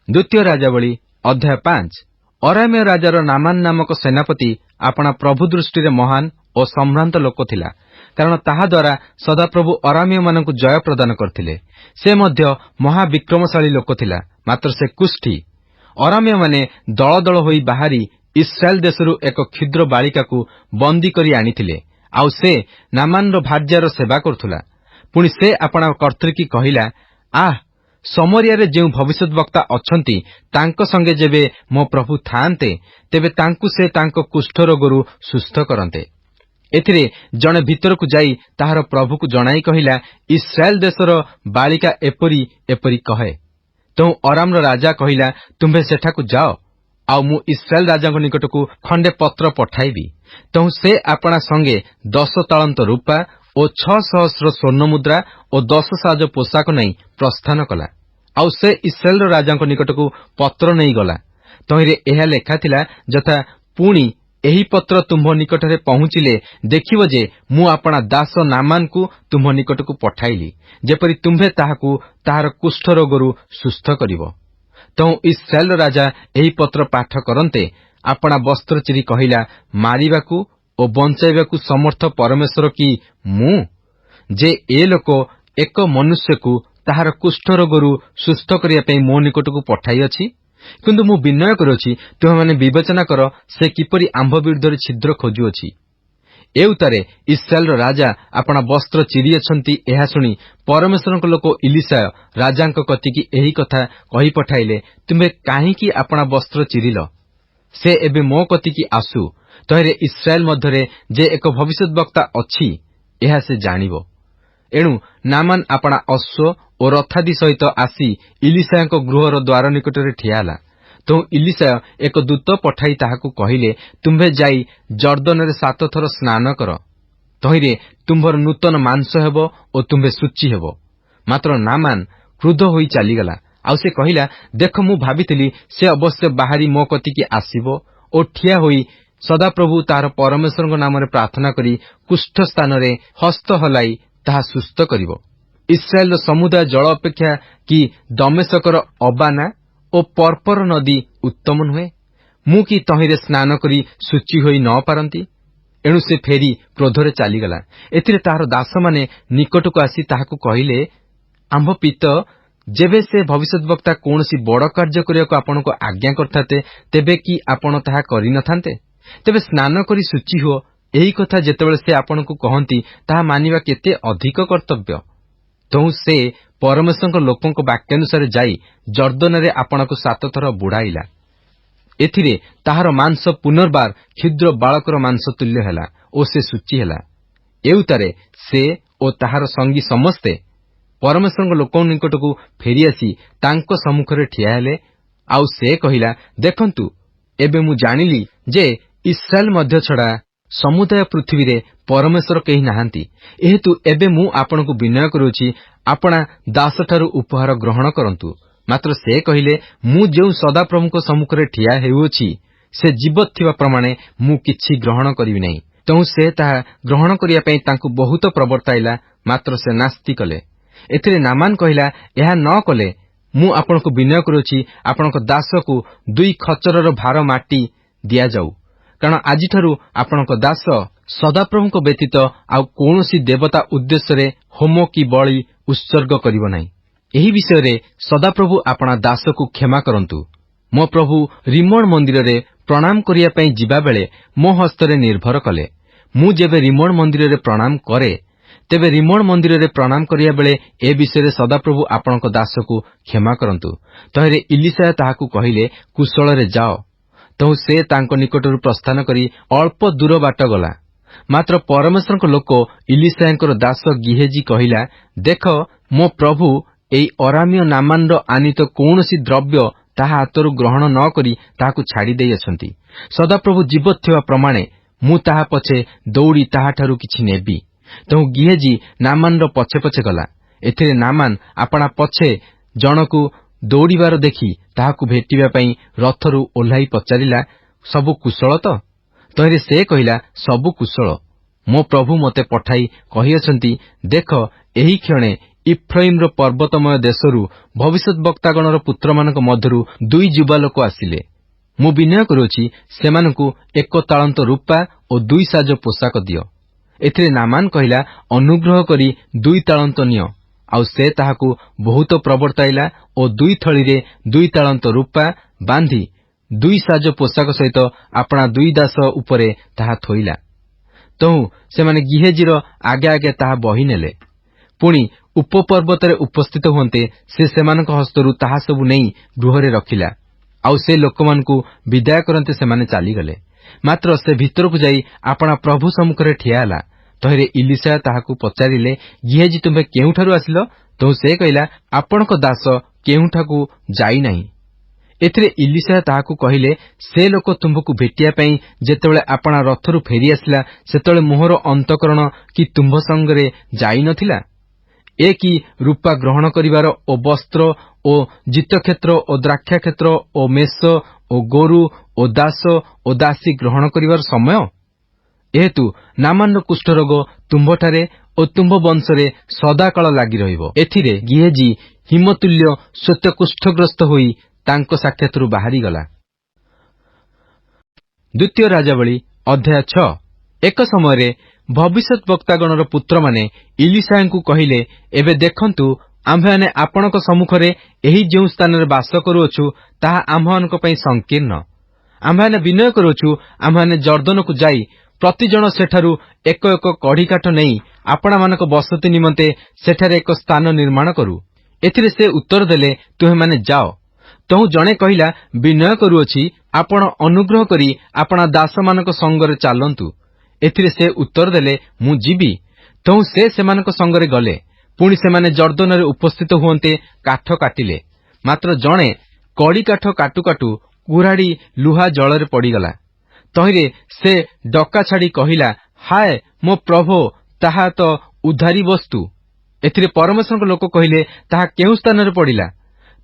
ଦ୍ୱିତୀୟ ରାଜାବଳୀ ଅଧ୍ୟାୟ 5। ଅରାମ୍ୟ ରାଜାର ନାମାନ ନାମକ ସେନାପତି ଆପଣା ପ୍ରଭୁ ଦୃଷ୍ଟିରେ ମହାନ ଓ ସମ୍ଭ୍ରାନ୍ତ ଲୋକ ଥିଲା, କାରଣ ତାହାଦ୍ୱାରା ସଦାପ୍ରଭୁ ଅରାମ୍ୟମାନଙ୍କୁ ଜୟ ପ୍ରଦାନ କରିଥିଲେ। ସେ ମଧ୍ୟ ମହାବିକ୍ରମଶାଳୀ ଲୋକ ଥିଲା, ମାତ୍ର ସେ କୁଷ୍ଠୀ। ଅରାମ୍ୟମାନେ ଦଳ ଦଳ ହୋଇ ବାହାରି ଇସ୍ରାଏଲ ଦେଶରୁ ଏକ କ୍ଷୁଦ୍ର ବାଳିକାକୁ ବନ୍ଦୀ କରି ଆଣିଥିଲେ, ଆଉ ସେ ନାମାନର ଭାର୍ଯ୍ୟାର ସେବା କରୁଥିଲା। ପୁଣି ସେ ଆପଣା କର୍ତ୍ତୃକି କହିଲା, ଆଃ, ସମରିୟାରେ ଯେଉଁ ଭବିଷ୍ୟତ ବକ୍ତା ଅଛନ୍ତି ତାଙ୍କ ସଙ୍ଗେ ଯେବେ ମୋ ପ୍ରଭୁ ଥାଆନ୍ତେ, ତେବେ ତାଙ୍କୁ ସେ ତାଙ୍କ କୁଷ୍ଠ ରୋଗରୁ ସୁସ୍ଥ କରନ୍ତେ। ଏଥିରେ ଜଣେ ଭିତରକୁ ଯାଇ ତାହାର ପ୍ରଭୁକୁ ଜଣାଇ କହିଲା, ଇସ୍ରାଏଲ ଦେଶର ବାଳିକା ଏପରି ଏପରି କହେ। ତେଣୁ ଅରାମର ରାଜା କହିଲା, ତୁମ୍ଭେ ସେଠାକୁ ଯାଅ, ଆଉ ମୁଁ ଇସ୍ରାଏଲ ରାଜାଙ୍କ ନିକଟକୁ ଖଣ୍ଡେ ପତ୍ର ପଠାଇବି। ତେଣୁ ସେ ଆପଣା ସଙ୍ଗେ 10 ତାଳନ୍ତ ରୂପା ଓ 6,000 ସ୍ୱର୍ଣ୍ଣମୁଦ୍ରା ଓ 10 ସାଜ ପୋଷାକ ନେଇ ପ୍ରସ୍ଥାନ କଲା। ଆଉ ସେ ଇସ୍ରାଏଲର ରାଜାଙ୍କ ନିକଟକୁ ପତ୍ର ନେଇଗଲା। ତହିଁରେ ଏହା ଲେଖାଥିଲା ଯଥା, ପୁଣି ଏହି ପତ୍ର ତୁମ୍ଭ ନିକଟରେ ପହଞ୍ଚିଲେ ଦେଖିବ ଯେ ମୁଁ ଆପଣା ଦାସ ନାମାନକୁ ତୁମ୍ଭ ନିକଟକୁ ପଠାଇଲି, ଯେପରି ତୁମ୍ଭେ ତାହାକୁ ତାହାର କୁଷ୍ଠ ରୋଗରୁ ସୁସ୍ଥ କରିବ। ତେଣୁ ଇସ୍ରାଏଲର ରାଜା ଏହି ପତ୍ର ପାଠ କରନ୍ତେ ଆପଣା ବସ୍ତ୍ର ଚିରି କହିଲା, ମାରିବାକୁ ଓ ବଞ୍ଚାଇବାକୁ ସମର୍ଥ ପରମେଶ୍ୱର କି ମୁଁ, ଯେ ଏ ଲୋକ ଏକ ମନୁଷ୍ୟକୁ ତାହାର କୁଷ୍ଠ ରୋଗରୁ ସୁସ୍ଥ କରିବା ପାଇଁ ମୋ ନିକଟକୁ ପଠାଇଅଛି। କିନ୍ତୁ ମୁଁ ବିନୟ କରୁଅଛି, ତୁମେମାନେ ବିବେଚନା କର ସେ କିପରି ଆମ୍ଭ ବିରୁଦ୍ଧରେ ଛିଦ୍ର ଖୋଜୁଅଛି। ଏ ଉତ୍ତାରେ ଇସ୍ରାଏଲର ରାଜା ଆପଣା ବସ୍ତ୍ର ଚିରିଅଛନ୍ତି ଏହା ଶୁଣି ପରମେଶ୍ୱରଙ୍କ ଲୋକ ଇଲିଶା ରାଜାଙ୍କ କତିକି ଏହି କଥା କହି ପଠାଇଲେ, ତୁମ୍ଭେ କାହିଁକି ଆପଣା ବସ୍ତ୍ର ଚିରିଲ? ସେ ଏବେ ମୋ କତିକି ଆସୁ, ତହିଁରେ ଇସ୍ରାଏଲ ମଧ୍ୟରେ ଯେ ଏକ ଭବିଷ୍ୟତ ବକ୍ତା ଅଛି ଏହା ସେ ଜାଣିବ। ଏଣୁ ନାମାନ ଆପଣା ଅଶ୍ୱ ଓ ରଥାଦି ସହିତ ଆସି ଇଲିଶାଙ୍କ ଗୃହର ଦ୍ୱାର ନିକଟରେ ଠିଆ ହେଲା। ତେଣୁ ଇଲିଶା ଏକ ଦୂତ ପଠାଇ ତାହାକୁ କହିଲେ, ତୁମ୍ଭେ ଯାଇ ଜର୍ଦ୍ଦନରେ 7 ଥର ସ୍ନାନ କର, ତହିଁରେ ତୁମ୍ଭର ନୂତନ ମାଂସ ହେବ ଓ ତୁମ୍ଭେ ଶୁଚି ହେବ। ମାତ୍ର ନାମାନ କ୍ରୁଦ୍ଧ ହୋଇ ଚାଲିଗଲା। ଆଉ ସେ କହିଲା, ଦେଖ, ମୁଁ ଭାବିଥିଲି ସେ ଅବଶ୍ୟ ବାହାରି ମୋ କତିକି ଆସିବ ଓ ଠିଆ ହୋଇ ସଦାପ୍ରଭୁ ତାହାର ପରମେଶ୍ୱରଙ୍କ ନାମରେ ପ୍ରାର୍ଥନା କରି କୁଷ୍ଠ ସ୍ଥାନରେ ହସ୍ତ ହଲାଇ ତାହା ସୁସ୍ଥ କରିବ। ଇସ୍ରାଏଲର ସମୁଦାୟ ଜଳ ଅପେକ୍ଷା କି ଦମେଶକର ଅବାନା ଓ ପର୍ପର ନଦୀ ଉତ୍ତମ ନୁହେଁ? ମୁଁ କି ତହିଁରେ ସ୍ନାନ କରି ଶୁଚି ହୋଇ ନ ପାରନ୍ତି? ଏଣୁ ସେ ଫେରି କ୍ରୋଧରେ ଚାଲିଗଲା। ଏଥିରେ ତାହାର ଦାସମାନେ ନିକଟକୁ ଆସି ତାହାକୁ କହିଲେ, ଆମ୍ଭ ପିତ, ଯେବେ ସେ ଭବିଷ୍ୟତ ବକ୍ତା କୌଣସି ବଡ଼ କାର୍ଯ୍ୟ କରିବାକୁ ଆପଣଙ୍କୁ ଆଜ୍ଞା କରିଥାନ୍ତେ, ତେବେ କି ଆପଣ ତାହା କରିନଥାନ୍ତେ? ତେବେ ସ୍ନାନ କରି ଶୁଚି ହୁଅ, ଏହି କଥା ଯେତେବେଳେ ସେ ଆପଣଙ୍କୁ କହନ୍ତି, ତାହା ମାନିବା କେତେ ଅଧିକ କର୍ତ୍ତବ୍ୟ। ତେଣୁ ସେ ପରମେଶ୍ୱରଙ୍କ ଲୋକଙ୍କ ବାକ୍ୟାନୁସାରେ ଯାଇ ଜର୍ଦ୍ଦନରେ ଆପଣଙ୍କୁ 7 ଥର ବୁଡ଼ାଇଲା। ଏଥିରେ ତାହାର ମାଂସ ପୁନର୍ବାର କ୍ଷୁଦ୍ର ବାଳକର ମାଂସ ତୁଲ୍ୟ ହେଲା ଓ ସେ ଶୁଚି ହେଲା। ଏଉତାରେ ସେ ଓ ତାହାର ସଙ୍ଗୀ ସମସ୍ତେ ପରମେଶ୍ୱରଙ୍କ ଲୋକଙ୍କ ନିକଟକୁ ଫେରିଆସି ତାଙ୍କ ସମ୍ମୁଖରେ ଠିଆ ହେଲେ। ଆଉ ସେ କହିଲା, ଦେଖନ୍ତୁ, ଏବେ ମୁଁ ଜାଣିଲି ଯେ ଇସ୍ରାଏଲ ମଧ୍ୟ ଛଡ଼ା ସମୁଦାୟ ପୃଥିବୀରେ ପରମେଶ୍ୱର କେହି ନାହାନ୍ତି। ଏହେତୁ ଏବେ ମୁଁ ଆପଣଙ୍କୁ ବିନୟ କରୁଅଛି, ଆପଣା ଦାସଠାରୁ ଉପହାର ଗ୍ରହଣ କରନ୍ତୁ। ମାତ୍ର ସେ କହିଲେ, ମୁଁ ଯେଉଁ ସଦାପ୍ରଭୁଙ୍କ ସମ୍ମୁଖରେ ଠିଆ ହେଉଅଛି ସେ ଜୀବତ ଥିବା ପ୍ରମାଣେ ମୁଁ କିଛି ଗ୍ରହଣ କରିବି ନାହିଁ। ତେଣୁ ସେ ତାହା ଗ୍ରହଣ କରିବା ପାଇଁ ତାଙ୍କୁ ବହୁତ ପ୍ରବର୍ତ୍ତାଇଲା, ମାତ୍ର ସେ ନାସ୍ତି କଲେ। ଏଥିରେ ନାମାନ କହିଲା, ଏହା ନ କଲେ ମୁଁ ଆପଣଙ୍କୁ ବିନୟ କରୁଅଛି, ଆପଣଙ୍କ ଦାସକୁ 2 ଖଚରର ଭାର ମାଟି ଦିଆଯାଉ, କାରଣ ଆଜିଠାରୁ ଆପଣଙ୍କ ଦାସ ସଦାପ୍ରଭୁଙ୍କ ବ୍ୟତୀତ ଆଉ କୌଣସି ଦେବତା ଉଦ୍ଦେଶ୍ୟରେ ହୋମ କି ବଳି ଉତ୍ସର୍ଗ କରିବ ନାହିଁ। ଏହି ବିଷୟରେ ସଦାପ୍ରଭୁ ଆପଣା ଦାସକୁ କ୍ଷମା କରନ୍ତୁ। ମୋ ପ୍ରଭୁ ରିମୋଣ ମନ୍ଦିରରେ ପ୍ରଣାମ କରିବା ପାଇଁ ଯିବାବେଳେ ମୋ ହସ୍ତରେ ନିର୍ଭର କଲେ। ମୁଁ ଯେବେ ରିମୋଣ ମନ୍ଦିରରେ ପ୍ରଣାମ କରେ, ତେବେ ରିମୋଣ ମନ୍ଦିରରେ ପ୍ରଣାମ କରିବା ବେଳେ ଏ ବିଷୟରେ ସଦାପ୍ରଭୁ ଆପଣଙ୍କ ଦାସକୁ କ୍ଷମା କରନ୍ତୁ। ତହିଁରେ ଇଲିଶା ତାହାକୁ କହିଲେ, କୁଶଳରେ ଯାଅ। ତେଣୁ ସେ ତାଙ୍କ ନିକଟରୁ ପ୍ରସ୍ଥାନ କରି ଅଳ୍ପ ଦୂର ବାଟ ଗଲା। ମାତ୍ର ପରମେଶ୍ୱରଙ୍କ ଲୋକ ଇଲିଶାଙ୍କର ଦାସ ଗିହେଜି କହିଲା, ଦେଖ, ମୋ ପ୍ରଭୁ ଏହି ଅରାମ୍ୟ ନାମାନର ଆନିତ କୌଣସି ଦ୍ରବ୍ୟ ତାହା ହାତରୁ ଗ୍ରହଣ ନ କରି ତାହାକୁ ଛାଡ଼ି ଦେଇଅଛନ୍ତି। ସଦାପ୍ରଭୁ ଜୀବତ ଥିବା ପ୍ରମାଣେ ମୁଁ ତାହା ପଛେ ଦୌଡ଼ି ତାହାଠାରୁ କିଛି ନେବି। ତେଣୁ ଗିହେଜି ନାମାନର ପଛେ ପଛେ ଗଲା। ଏଥିରେ ନାମାନ ଆପଣା ପଛେ ଜଣକୁ ଦୌଡ଼ିବାର ଦେଖି ତାହାକୁ ଭେଟିବା ପାଇଁ ରଥରୁ ଓହ୍ଲାଇ ପଚାରିଲା, ସବୁ କୁଶଳ ତ? ତହିଁରେ ସେ କହିଲା, ସବୁ କୁଶଳ। ମୋ ପ୍ରଭୁ ମୋତେ ପଠାଇ କହିଅଛନ୍ତି, ଦେଖ, ଏହି କ୍ଷଣେ ଇଫ୍ରାଇମର ପର୍ବତମୟ ଦେଶରୁ ଭବିଷ୍ୟତବକ୍ତାଗଣର ପୁତ୍ରମାନଙ୍କ ମଧ୍ୟରୁ 2 ଯୁବା ଲୋକ ଆସିଲେ। ମୁଁ ବିନୟ କରୁଅଛି ସେମାନଙ୍କୁ 1 ତାଳନ୍ତ ରୂପା ଓ 2 ସାଜ ପୋଷାକ ଦିଅ। ଏଥିରେ ନାମାନ କହିଲା, ଅନୁଗ୍ରହ କରି 2 ତାଳନ୍ତ ନିଅ। ଆଉ ସେ ତାହାକୁ ବହୁତ ପ୍ରବର୍ତ୍ତାଇଲା ଓ 2 ଥଳିରେ 2 ତାଳନ୍ତ ରୂପା ବାନ୍ଧି 2 ସାଜ ପୋଷାକ ସହିତ ଆପଣା 2 ଦାସ ଉପରେ ତାହା ଥୋଇଲା। ତହୁଁ ସେମାନେ ଗିହେଜିର ଆଗେ ଆଗେ ତାହା ବହି ନେଲେ। ପୁଣି ଉପପର୍ବତରେ ଉପସ୍ଥିତ ହୁଅନ୍ତେ ସେ ସେମାନଙ୍କ ହସ୍ତରୁ ତାହା ସବୁ ନେଇ ଗୃହରେ ରଖିଲା। ଆଉ ସେ ଲୋକମାନଙ୍କୁ ବିଦାୟ କରନ୍ତେ ସେମାନେ ଚାଲିଗଲେ। ମାତ୍ର ସେ ଭିତରକୁ ଯାଇ ଆପଣା ପ୍ରଭୁ ସମ୍ମୁଖରେ ଠିଆ ହେଲା। ତହିଁରେ ଇଲିଶା ତାହାକୁ ପଚାରିଲେ, ଗିହେଜି ତୁମ୍ଭେ କେଉଁଠାରୁ ଆସିଲ? ତହୁଁ ସେ କହିଲା, ଆପଣଙ୍କ ଦାସ କେଉଁଠାକୁ ଯାଇନାହିଁ। ଏଥିରେ ଇଲିଶା ତାହାକୁ କହିଲେ, ସେ ଲୋକ ତୁମ୍ଭକୁ ଭେଟିବା ପାଇଁ ଯେତେବେଳେ ଆପଣା ରଥରୁ ଫେରିଆସିଲା, ସେତେବେଳେ ମୋହର ଅନ୍ତଃକରଣ କି ତୁମ୍ଭ ସଙ୍ଗରେ ଯାଇନଥିଲା? ଏ କି ରୂପା ଗ୍ରହଣ କରିବାର ଓ ବସ୍ତ୍ର ଓ ଜିତକ୍ଷେତ୍ର ଓ ଦ୍ରାକ୍ଷାକ୍ଷେତ୍ର ଓ ମେଷ ଓ ଗୋରୁ ଓ ଦାସ ଓ ଦାସୀ ଗ୍ରହଣ କରିବାର ସମୟ? ଏହେତୁ ନାମାନର କୁଷ୍ଠରୋଗ ତୁମ୍ଭଠାରେ ଓ ତୁମ୍ଭ ବଂଶରେ ସଦାକାଳ ଲାଗି ରହିବ। ଏଥିରେ ଗିହେଜି ହିମତୁଲ୍ୟ ଶ୍ୱେତ କୁଷ୍ଠଗ୍ରସ୍ତ ହୋଇ ତାଙ୍କ ସାକ୍ଷାତରୁ ବାହାରିଗଲା। ଦ୍ୱିତୀୟ ରାଜାବଳୀ ଅଧ୍ୟାୟ 6। ଏକ ସମୟରେ ଭବିଷ୍ୟତବକ୍ତାଗଣର ପୁତ୍ରମାନେ ଇଲିଶାଙ୍କୁ କହିଲେ, ଏବେ ଦେଖନ୍ତୁ, ଆମ୍ଭେମାନେ ଆପଣଙ୍କ ସମ୍ମୁଖରେ ଏହି ଯେଉଁ ସ୍ଥାନରେ ବାସ କରୁଅଛୁ ତାହା ଆମ୍ଭମାନଙ୍କ ପାଇଁ ସଂକୀର୍ଣ୍ଣ। ଆମ୍ଭେମାନେ ବିନୟ କରୁଅଛୁ, ଆମ୍ଭେମାନେ ଜର୍ଦ୍ଦନକୁ ଯାଇ ପ୍ରତିଜଣ ସେଠାରୁ 1 କଢ଼ିକାଠ ନେଇ ଆପଣମାନଙ୍କ ବସତି ନିମନ୍ତେ ସେଠାରେ ଏକ ସ୍ଥାନ ନିର୍ମାଣ କରୁ। ଏଥିରେ ସେ ଉତ୍ତର ଦେଲେ, ତୁମେମାନେ ଯାଅ। ତହୁଁ ଜଣେ କହିଲା, ବିନୟ କରୁଅଛି, ଆପଣ ଅନୁଗ୍ରହ କରି ଆପଣା ଦାସମାନଙ୍କ ସଙ୍ଗରେ ଚାଲନ୍ତୁ। ଏଥିରେ ସେ ଉତ୍ତର ଦେଲେ, ମୁଁ ଯିବି। ତହୁଁ ସେ ସେମାନଙ୍କ ସଙ୍ଗରେ ଗଲେ। ପୁଣି ସେମାନେ ଜର୍ଦ୍ଦନରେ ଉପସ୍ଥିତ ହୁଅନ୍ତେ କାଠ କାଟିଲେ। ମାତ୍ର ଜଣେ କଡ଼ିକାଠ କାଟୁ କାଟୁ କୁରାଢ଼ି ଲୁହା ଜଳରେ ପଡ଼ିଗଲା। ତହିଁରେ ସେ ଡକା ଛାଡ଼ି କହିଲା, ହାୟ ମୋ ପ୍ରଭୋ, ତାହା ତ ଉଦ୍ଧାରୀ ବସ୍ତୁ। ଏଥିରେ ପରମେଶ୍ୱରଙ୍କ ଲୋକ କହିଲେ, ତାହା କେଉଁ ସ୍ଥାନରେ ପଡ଼ିଲା?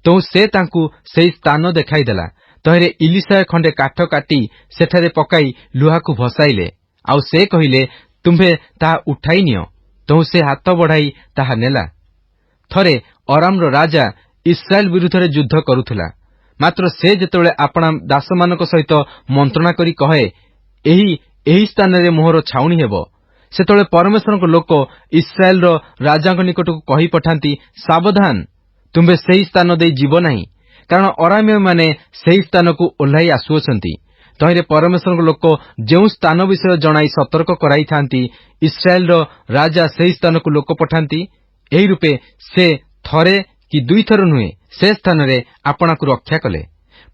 ତହୁଁ ସେ ତାଙ୍କୁ ସେହି ସ୍ଥାନ ଦେଖାଇଦେଲା। ତହିଁରେ ଇଲିଶା ଖଣ୍ଡେ କାଠ କାଟି ସେଠାରେ ପକାଇ ଲୁହାକୁ ଭସାଇଲେ। ଆଉ ସେ କହିଲେ, ତୁମ୍ଭେ ତାହା ଉଠାଇ ନିଅ। ତହୁଁ ସେ ହାତ ବଢ଼ାଇ ତାହା ନେଲା। ଥରେ ଅରାମର ରାଜା ଇସ୍ରାଏଲ ବିରୁଦ୍ଧରେ ଯୁଦ୍ଧ କରୁଥିଲା। ମାତ୍ର ସେ ଯେତେବେଳେ ଆପଣା ଦାସମାନଙ୍କ ସହିତ ମନ୍ତ୍ରଣା କରି କହେ, ଏହି ସ୍ଥାନରେ ମୋହର ଛାଉଣି ହେବ, ସେତେବେଳେ ପରମେଶ୍ୱରଙ୍କ ଲୋକ ଇସ୍ରାଏଲର ରାଜାଙ୍କ ନିକଟକୁ କହି ପଠାନ୍ତି, ସାବଧାନ, ତୁମ୍ଭେ ସେହି ସ୍ଥାନ ଦେଇ ଯିବ ନାହିଁ, କାରଣ ଅରାମୀୟମାନେ ସେହି ସ୍ଥାନକୁ ଓହ୍ଲାଇ ଆସୁଅଛନ୍ତି। ତହିଁରେ ପରମେଶ୍ୱରଙ୍କ ଲୋକ ଯେଉଁ ସ୍ଥାନ ବିଷୟ ଜଣାଇ ସତର୍କ କରାଇଥାନ୍ତି, ଇସ୍ରାଏଲର ରାଜା ସେହି ସ୍ଥାନକୁ ଲୋକ ପଠାନ୍ତି। ଏହି ରୂପେ ସେ ଥରେ କି 2 ଥର ନୁହେଁ, ସେ ସ୍ଥାନରେ ଆପଣାକୁ ରକ୍ଷା କଲେ।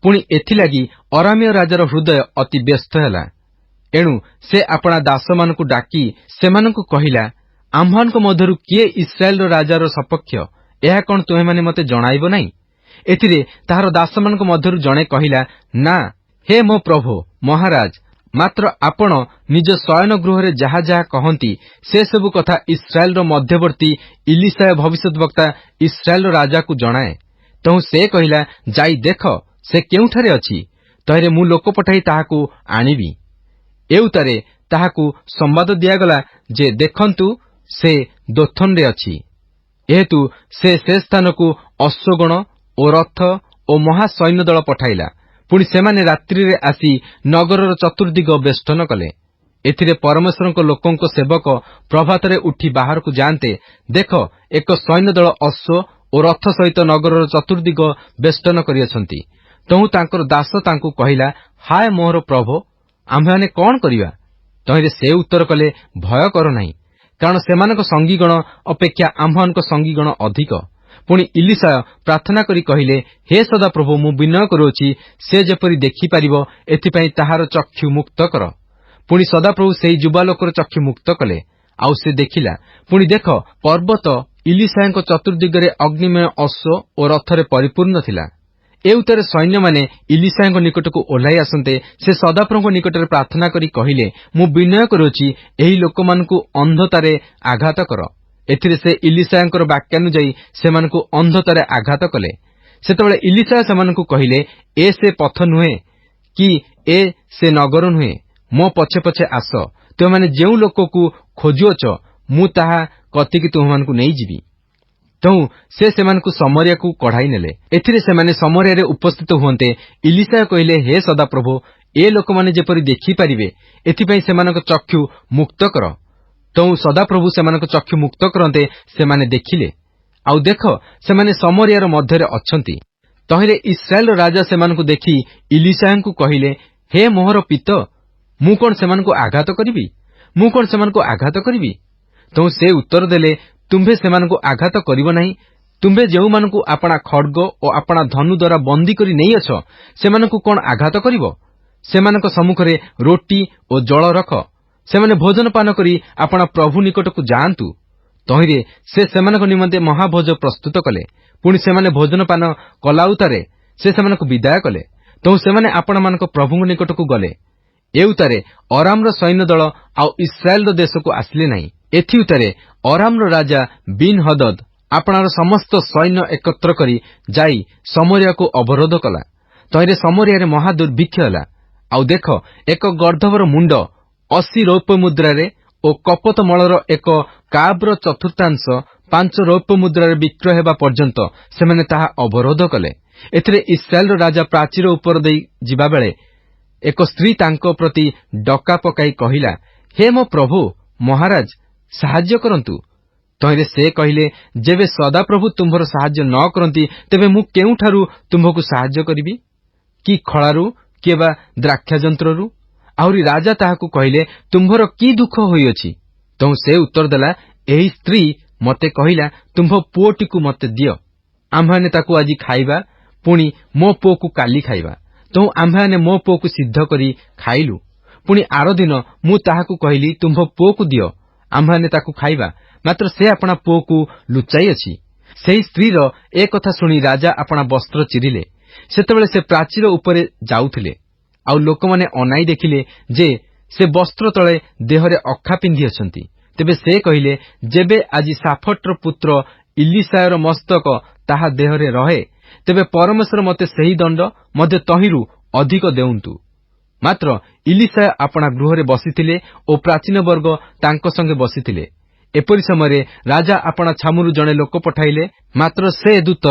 ପୁଣି ଏଥିଲାଗି ଅରାମୀୟ ରାଜାର ହୃଦୟ ଅତି ବ୍ୟସ୍ତ ହେଲା। ଏଣୁ ସେ ଆପଣା ଦାସମାନଙ୍କୁ ଡାକି ସେମାନଙ୍କୁ କହିଲା, ଆମ୍ଭମାନଙ୍କ ମଧ୍ୟରୁ କିଏ ଇସ୍ରାଏଲର ରାଜାର ସପକ୍ଷ, ଏହା କଣ ତୁମେମାନେ ମୋତେ ଜଣାଇବ ନାହିଁ? ଏଥିରେ ତାହାର ଦାସମାନଙ୍କ ମଧ୍ୟରୁ ଜଣେ କହିଲା, ନା, ହେ ମୋ ପ୍ରଭୁ ମହାରାଜ, ମାତ୍ର ଆପଣ ନିଜ ଶୟନ ଗୃହରେ ଯାହା ଯାହା କହନ୍ତି, ସେସବୁ କଥା ଇସ୍ରାଏଲର ମଧ୍ୟବର୍ତ୍ତୀ ଇଲିଶା ଭବିଷ୍ୟତବକ୍ତା ଇସ୍ରାଏଲର ରାଜାକୁ ଜଣାଏ। ତହୁଁ ସେ କହିଲା, ଯାଇ ଦେଖ ସେ କେଉଁଠାରେ ଅଛି। ତହିଁରେ ମୁଁ ଲୋକ ପଠାଇ ତାହାକୁ ଆଣିବି। ଏଉତାରେ ତାହାକୁ ସମ୍ବାଦ ଦିଆଗଲା ଯେ, ଦେଖନ୍ତୁ, ସେ ଦୋଥନରେ ଅଛି। ଏହେତୁ ସେ ସ୍ଥାନକୁ ଅଶ୍ୱଗଣ ଓ ରଥ ଓ ମହାସୈନ୍ୟ ଦଳ ପଠାଇଲା। ପୁଣି ସେମାନେ ରାତ୍ରିରେ ଆସି ନଗରର ଚତୁର୍ଦ୍ଦିଗ ବେଷ୍ଟନ କଲେ। ଏଥିରେ ପରମେଶ୍ୱରଙ୍କ ଲୋକଙ୍କ ସେବକ ପ୍ରଭାତରେ ଉଠି ବାହାରକୁ ଯାଆନ୍ତେ, ଦେଖ, ଏକ ସୈନ୍ୟ ଦଳ ଅଶ୍ୱ ଓ ରଥ ସହିତ ନଗରର ଚତୁର୍ଦ୍ଦିଗ ବେଷ୍ଟନ କରିଅଛନ୍ତି। ତହୁଁ ତାଙ୍କର ଦାସ ତାଙ୍କୁ କହିଲା, ହାୟ ମୋର ପ୍ରଭୁ, ଆମ୍ଭେମାନେ କଣ କରିବା? ତହିଁରେ ସେ ଉତ୍ତର କଲେ, ଭୟ କର ନାହିଁ, କାରଣ ସେମାନଙ୍କ ସଙ୍ଗୀଗଣ ଅପେକ୍ଷା ଆମ୍ଭମାନଙ୍କ ସଙ୍ଗୀଗଣ ଅଧିକ। ପୁଣି ଇଲିଶା ପ୍ରାର୍ଥନା କରି କହିଲେ, ହେ ସଦାପ୍ରଭୁ, ମୁଁ ବିନୟ କରୁଅଛି, ସେ ଯେପରି ଦେଖିପାରିବ ଏଥିପାଇଁ ତାହାର ଚକ୍ଷୁ ମୁକ୍ତ କର। ପୁଣି ସଦାପ୍ରଭୁ ସେହି ଯୁବା ଲୋକର ଚକ୍ଷୁ ମୁକ୍ତ କଲେ। ଆଉ ସେ ଦେଖିଲା। ପୁଣି ଦେଖ, ପର୍ବତ ଇଲିଶାଙ୍କ ଚତୁର୍ଦ୍ଦିଗରେ ଅଗ୍ନିମୟ ଅଶ୍ୱ ଓ ରଥରେ ପରିପୂର୍ଣ୍ଣ ଥିଲା। ଏଉତରେ ସୈନ୍ୟମାନେ ଇଲିଶାଙ୍କ ନିକଟକୁ ଓହ୍ଲାଇ ଆସନ୍ତେ ସେ ସଦାପ୍ରଭୁଙ୍କ ନିକଟରେ ପ୍ରାର୍ଥନା କରି କହିଲେ, ମୁଁ ବିନୟ କରୁଅଛି, ଏହି ଲୋକମାନଙ୍କୁ ଅନ୍ଧତାରେ ଆଘାତ କର। ଏଥିରେ ସେ ଇଲିଶାଙ୍କର ବାକ୍ୟାନୁଯାୟୀ ସେମାନଙ୍କୁ ଅନ୍ଧତାରେ ଆଘାତ କଲେ। ସେତେବେଳେ ଇଲିଶା ସେମାନଙ୍କୁ କହିଲେ, ଏ ସେ ପଥ ନୁହେଁ କି ଏ ସେ ନଗର ନୁହେଁ, ମୋ ପଛେ ପଛେ ଆସ। ତୁମେମାନେ ଯେଉଁ ଲୋକକୁ ଖୋଜୁଅଛ, ମୁଁ ତାହା କତିକି ତୁମମାନଙ୍କୁ ନେଇଯିବି। ତେଣୁ ସେ ସେମାନଙ୍କୁ ସମରିୟାକୁ କଢ଼ାଇ ନେଲେ। ଏଥିରେ ସେମାନେ ସମରିୟାରେ ଉପସ୍ଥିତ ହୁଅନ୍ତେ ଇଲିଶା କହିଲେ, ହେ ସଦାପ୍ରଭୁ, ଏ ଲୋକମାନେ ଯେପରି ଦେଖିପାରିବେ ଏଥିପାଇଁ ସେମାନଙ୍କ ଚକ୍ଷୁ ମୁକ୍ତ କର। ତେଣୁ ସଦାପ୍ରଭୁ ସେମାନଙ୍କ ଚକ୍ଷୁ ମୁକ୍ତ କରନ୍ତେ ସେମାନେ ଦେଖିଲେ, ଆଉ ଦେଖ ସେମାନେ ସମରିୟାର ମଧ୍ୟରେ ଅଛନ୍ତି। ତହିଁରେ ଇସ୍ରାଏଲର ରାଜା ସେମାନଙ୍କୁ ଦେଖି ଇଲିଶାଙ୍କୁ କହିଲେ, ହେ ମୋହର ପିତ, ମୁଁ କଣ ସେମାନଙ୍କୁ ଆଘାତ କରିବି? ମୁଁ କଣ ସେମାନଙ୍କୁ ଆଘାତ କରିବି? ତେଣୁ ସେ ଉତ୍ତର ଦେଲେ, ତୁମ୍ଭେ ସେମାନଙ୍କୁ ଆଘାତ କରିବ ନାହିଁ। ତୁମ୍ଭେ ଯେଉଁମାନଙ୍କୁ ଆପଣା ଖଡ୍ଗ ଓ ଆପଣା ଧନୁ ଦ୍ୱାରା ବନ୍ଦୀ କରି ନେଇଅଛ ସେମାନଙ୍କୁ କଣ ଆଘାତ କରିବ? ସେମାନଙ୍କ ସମ୍ମୁଖରେ ରୋଟି ଓ ଜଳ ରଖ, ସେମାନେ ଭୋଜନ ପାନ କରି ଆପଣା ପ୍ରଭୁ ନିକଟକୁ ଯାଆନ୍ତୁ। ତହିଁରେ ସେ ସେମାନଙ୍କ ନିମନ୍ତେ ମହାଭୋଜ ପ୍ରସ୍ତୁତ କଲେ। ପୁଣି ସେମାନେ ଭୋଜନ ପାନ କଲାଉତାରେ ସେ ସେମାନଙ୍କୁ ବିଦାୟ କଲେ। ତେଣୁ ସେମାନେ ଆପଣମାନଙ୍କ ପ୍ରଭୁଙ୍କ ନିକଟକୁ ଗଲେ। ଏ ଉତ୍ତାରେ ଅରାମର ସୈନ୍ୟ ଦଳ ଆଉ ଇସ୍ରାଏଲର ଦେଶକୁ ଆସିଲେ ନାହିଁ। ଏଥି ଉତ୍ତାରେ ଅରାମର ରାଜା ବିନ୍ ହଦଦ ଆପଣାର ସମସ୍ତ ସୈନ୍ୟ ଏକତ୍ର କରି ଯାଇ ସମରିୟାକୁ ଅବରୋଧ କଲା। ତହିଁରେ ସମରିୟାରେ ମହା ଦୁର୍ଭିକ୍ଷ ହେଲା। ଆଉ ଦେଖ, ଏକ ଗର୍ଦ୍ଧବର ମୁଣ୍ଡ 80 ରୌପ୍ୟ ମୁଦ୍ରାରେ ଓ କପୋତମଳର ଏକ କାବ୍ର ଚତୁର୍ଥାଂଶ 5 ରୌପ୍ୟ ମୁଦ୍ରାରେ ବିକ୍ରୟ ହେବା ପର୍ଯ୍ୟନ୍ତ ସେମାନେ ତାହା ଅବରୋଧ କଲେ। ଏଥିରେ ଇସ୍ରାଏଲର ରାଜା ପ୍ରାଚୀର ଉପର ଦେଇ ଯିବାବେଳେ ଏକ ସ୍ତ୍ରୀ ତାଙ୍କ ପ୍ରତି ଡକା ପକାଇ କହିଲା, ହେ ମୋ ପ୍ରଭୁ ମହାରାଜ, ସାହାଯ୍ୟ କରନ୍ତୁ। ତହିଁରେ ସେ କହିଲେ, ଯେବେ ସଦାପ୍ରଭୁ ତୁମ୍ଭର ସାହାଯ୍ୟ ନ କରନ୍ତି ତେବେ ମୁଁ କେଉଁଠାରୁ ତୁମ୍ଭକୁ ସାହାଯ୍ୟ କରିବି? କି ଖଳାରୁ, କିଏ ବା ଦ୍ରାକ୍ଷାଯନ୍ତ୍ରରୁ? ଆହୁରି ରାଜା ତାହାକୁ କହିଲେ, ତୁମ୍ଭର କି ଦୁଃଖ ହୋଇଅଛି? ତେଣୁ ସେ ଉତ୍ତର ଦେଲା, ଏହି ସ୍ତ୍ରୀ ମୋତେ କହିଲା, ତୁମ୍ଭ ପୁଅଟିକୁ ମୋତେ ଦିଅ, ଆମ୍ଭେମାନେ ତାକୁ ଆଜି ଖାଇବା, ପୁଣି ମୋ ପୁଅକୁ କାଲି ଖାଇବା। ତେଣୁ ଆମ୍ଭେମାନେ ମୋ ପୁଅକୁ ସିଦ୍ଧ କରି ଖାଇଲୁ। ପୁଣି ଆରଦିନ ମୁଁ ତାହାକୁ କହିଲି, ତୁମ୍ଭ ପୁଅକୁ ଦିଅ, ଆମ୍ଭେମାନେ ତାକୁ ଖାଇବା, ମାତ୍ର ସେ ଆପଣା ପୁଅକୁ ଲୁଚାଇ ଅଛି। ସେହି ସ୍ତ୍ରୀର ଏ କଥା ଶୁଣି ରାଜା ଆପଣା ବସ୍ତ୍ର ଚିରିଲେ। ସେତେବେଳେ ସେ ପ୍ରାଚୀର ଉପରେ ଯାଉଥିଲେ, ଆଉ ଲୋକମାନେ ଅନାଇ ଦେଖିଲେ ଯେ ସେ ବସ୍ତ୍ର ତଳେ ଦେହରେ ଅଖା ପିନ୍ଧିଅଛନ୍ତି। ତେବେ ସେ କହିଲେ, ଯେବେ ଆଜି ସାଫଟର ପୁତ୍ର ଇଲିଶାୟର ମସ୍ତକ ତାହା ଦେହରେ ରହେ, ତେବେ ପରମେଶ୍ୱର ମୋତେ ସେହି ଦଣ୍ଡ ମଧ୍ୟ ତହିଁରୁ ଅଧିକ ଦେଉନ୍ତୁ। ମାତ୍ର ଇଲିଶା ଆପଣା ଗୃହରେ ବସିଥିଲେ ଓ ପ୍ରାଚୀନ ବର୍ଗ ତାଙ୍କ ସଙ୍ଗେ ବସିଥିଲେ। ଏପରି ସମୟରେ ରାଜା ଆପଣା ଛାମୁରୁ ଜଣେ ଲୋକ ପଠାଇଲେ। ମାତ୍ର ସେ ଦୂତ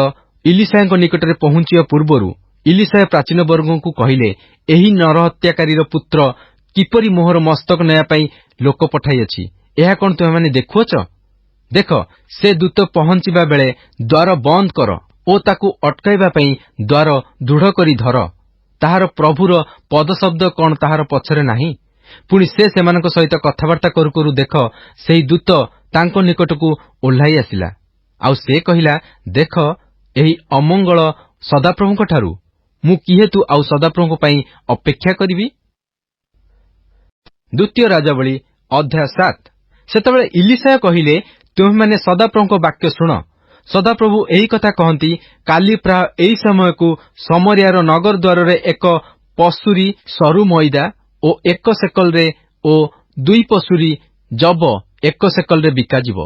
ଇଲିଶାଙ୍କ ନିକଟରେ ପହଞ୍ଚିବା ପୂର୍ବରୁ ଇଲିଶା ପ୍ରାଚୀନ ବର୍ଗଙ୍କୁ କହିଲେ, ଏହି ନରହତ୍ୟାକାରୀର ପୁତ୍ର କିପରି ମୋହର ମସ୍ତକ ନେବା ପାଇଁ ଲୋକ ପଠାଇଅଛି, ଏହା କଣ ତୁମେମାନେ ଦେଖୁଅଛ? ଦେଖ, ସେ ଦୂତ ପହଞ୍ଚିବା ବେଳେ ଦ୍ୱାର ବନ୍ଦ କର ଓ ତାକୁ ଅଟକାଇବା ପାଇଁ ଦ୍ୱାର ଦୃଢ଼ କରି ଧର। ତାହାର ପ୍ରଭୁର ପଦଶବ୍ଦ କଣ ତାହାର ପଛରେ ନାହିଁ? ପୁଣି ସେ ସେମାନଙ୍କ ସହିତ କଥାବାର୍ତ୍ତା କରୁ କରୁ ଦେଖ, ସେହି ଦୂତ ତାଙ୍କ ନିକଟକୁ ଓହ୍ଲାଇ ଆସିଲା। ଆଉ ସେ କହିଲା, ଦେଖ, ଏହି ଅମଙ୍ଗଳ ସଦାପ୍ରଭୁଙ୍କଠାରୁ। ମୁଁ କିହେତୁ ଆଉ ସଦାପ୍ରଭୁଙ୍କ ପାଇଁ ଅପେକ୍ଷା କରିବି? ଦ୍ୱିତୀୟ ରାଜାବଳୀ ଅଧ୍ୟାୟ 7। ସେତେବେଳେ ଇଲିଶା କହିଲେ, ତୁମେମାନେ ସଦାପ୍ରଭୁଙ୍କ ବାକ୍ୟ ଶୁଣ। ସଦାପ୍ରଭୁ ଏହି କଥା କହନ୍ତି, କାଲି ପ୍ରାୟ ଏହି ସମୟକୁ ସମରିୟାର ନଗର ଦ୍ୱାରରେ ଏକ ପଶୁରୀ ସରୁ ମଇଦା ଓ 1 ସେକଲରେ ଓ 2 ପଶୁରୀ ଜବ 1 ସେକଲରେ ବିକାଯିବ।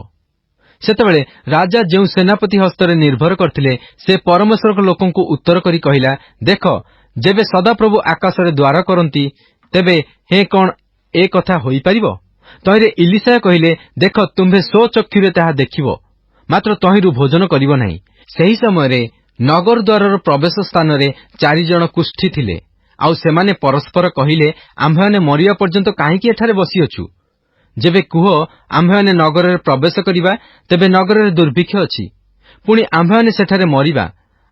ସେତେବେଳେ ରାଜା ଯେଉଁ ସେନାପତି ହସ୍ତରେ ନିର୍ଭର କରିଥିଲେ, ସେ ପରମେଶ୍ୱରଙ୍କ ଲୋକଙ୍କୁ ଉତ୍ତର କରି କହିଲା, ଦେଖ, ଯେବେ ସଦାପ୍ରଭୁ ଆକାଶରେ ଦ୍ୱାର କରନ୍ତି, ତେବେ ହେ କଣ ଏ କଥା ହୋଇପାରିବ? ତହିଁରେ ଇଲିଶା କହିଲେ, ଦେଖ, ତୁମ୍ଭେ ସ୍ୱଚକ୍ଷୁରେ ତାହା ଦେଖିବ, ମାତ୍ର ତହିଁରୁ ଭୋଜନ କରିବ ନାହିଁ। ସେହି ସମୟରେ ନଗର ଦ୍ୱାରର ପ୍ରବେଶ ସ୍ଥାନରେ 4 ଜଣ କୁଷ୍ଠୀ ଥିଲେ। ଆଉ ସେମାନେ ପରସ୍ପର କହିଲେ, ଆମ୍ଭେମାନେ ମରିବା ପର୍ଯ୍ୟନ୍ତ କାହିଁକି ଏଠାରେ ବସିଅଛୁ? ଯେବେ କୁହ ଆମ୍ଭେମାନେ ନଗରରେ ପ୍ରବେଶ କରିବା, ତେବେ ନଗରରେ ଦୁର୍ଭିକ୍ଷ ଅଛି, ପୁଣି ଆମ୍ଭେମାନେ ସେଠାରେ ମରିବା।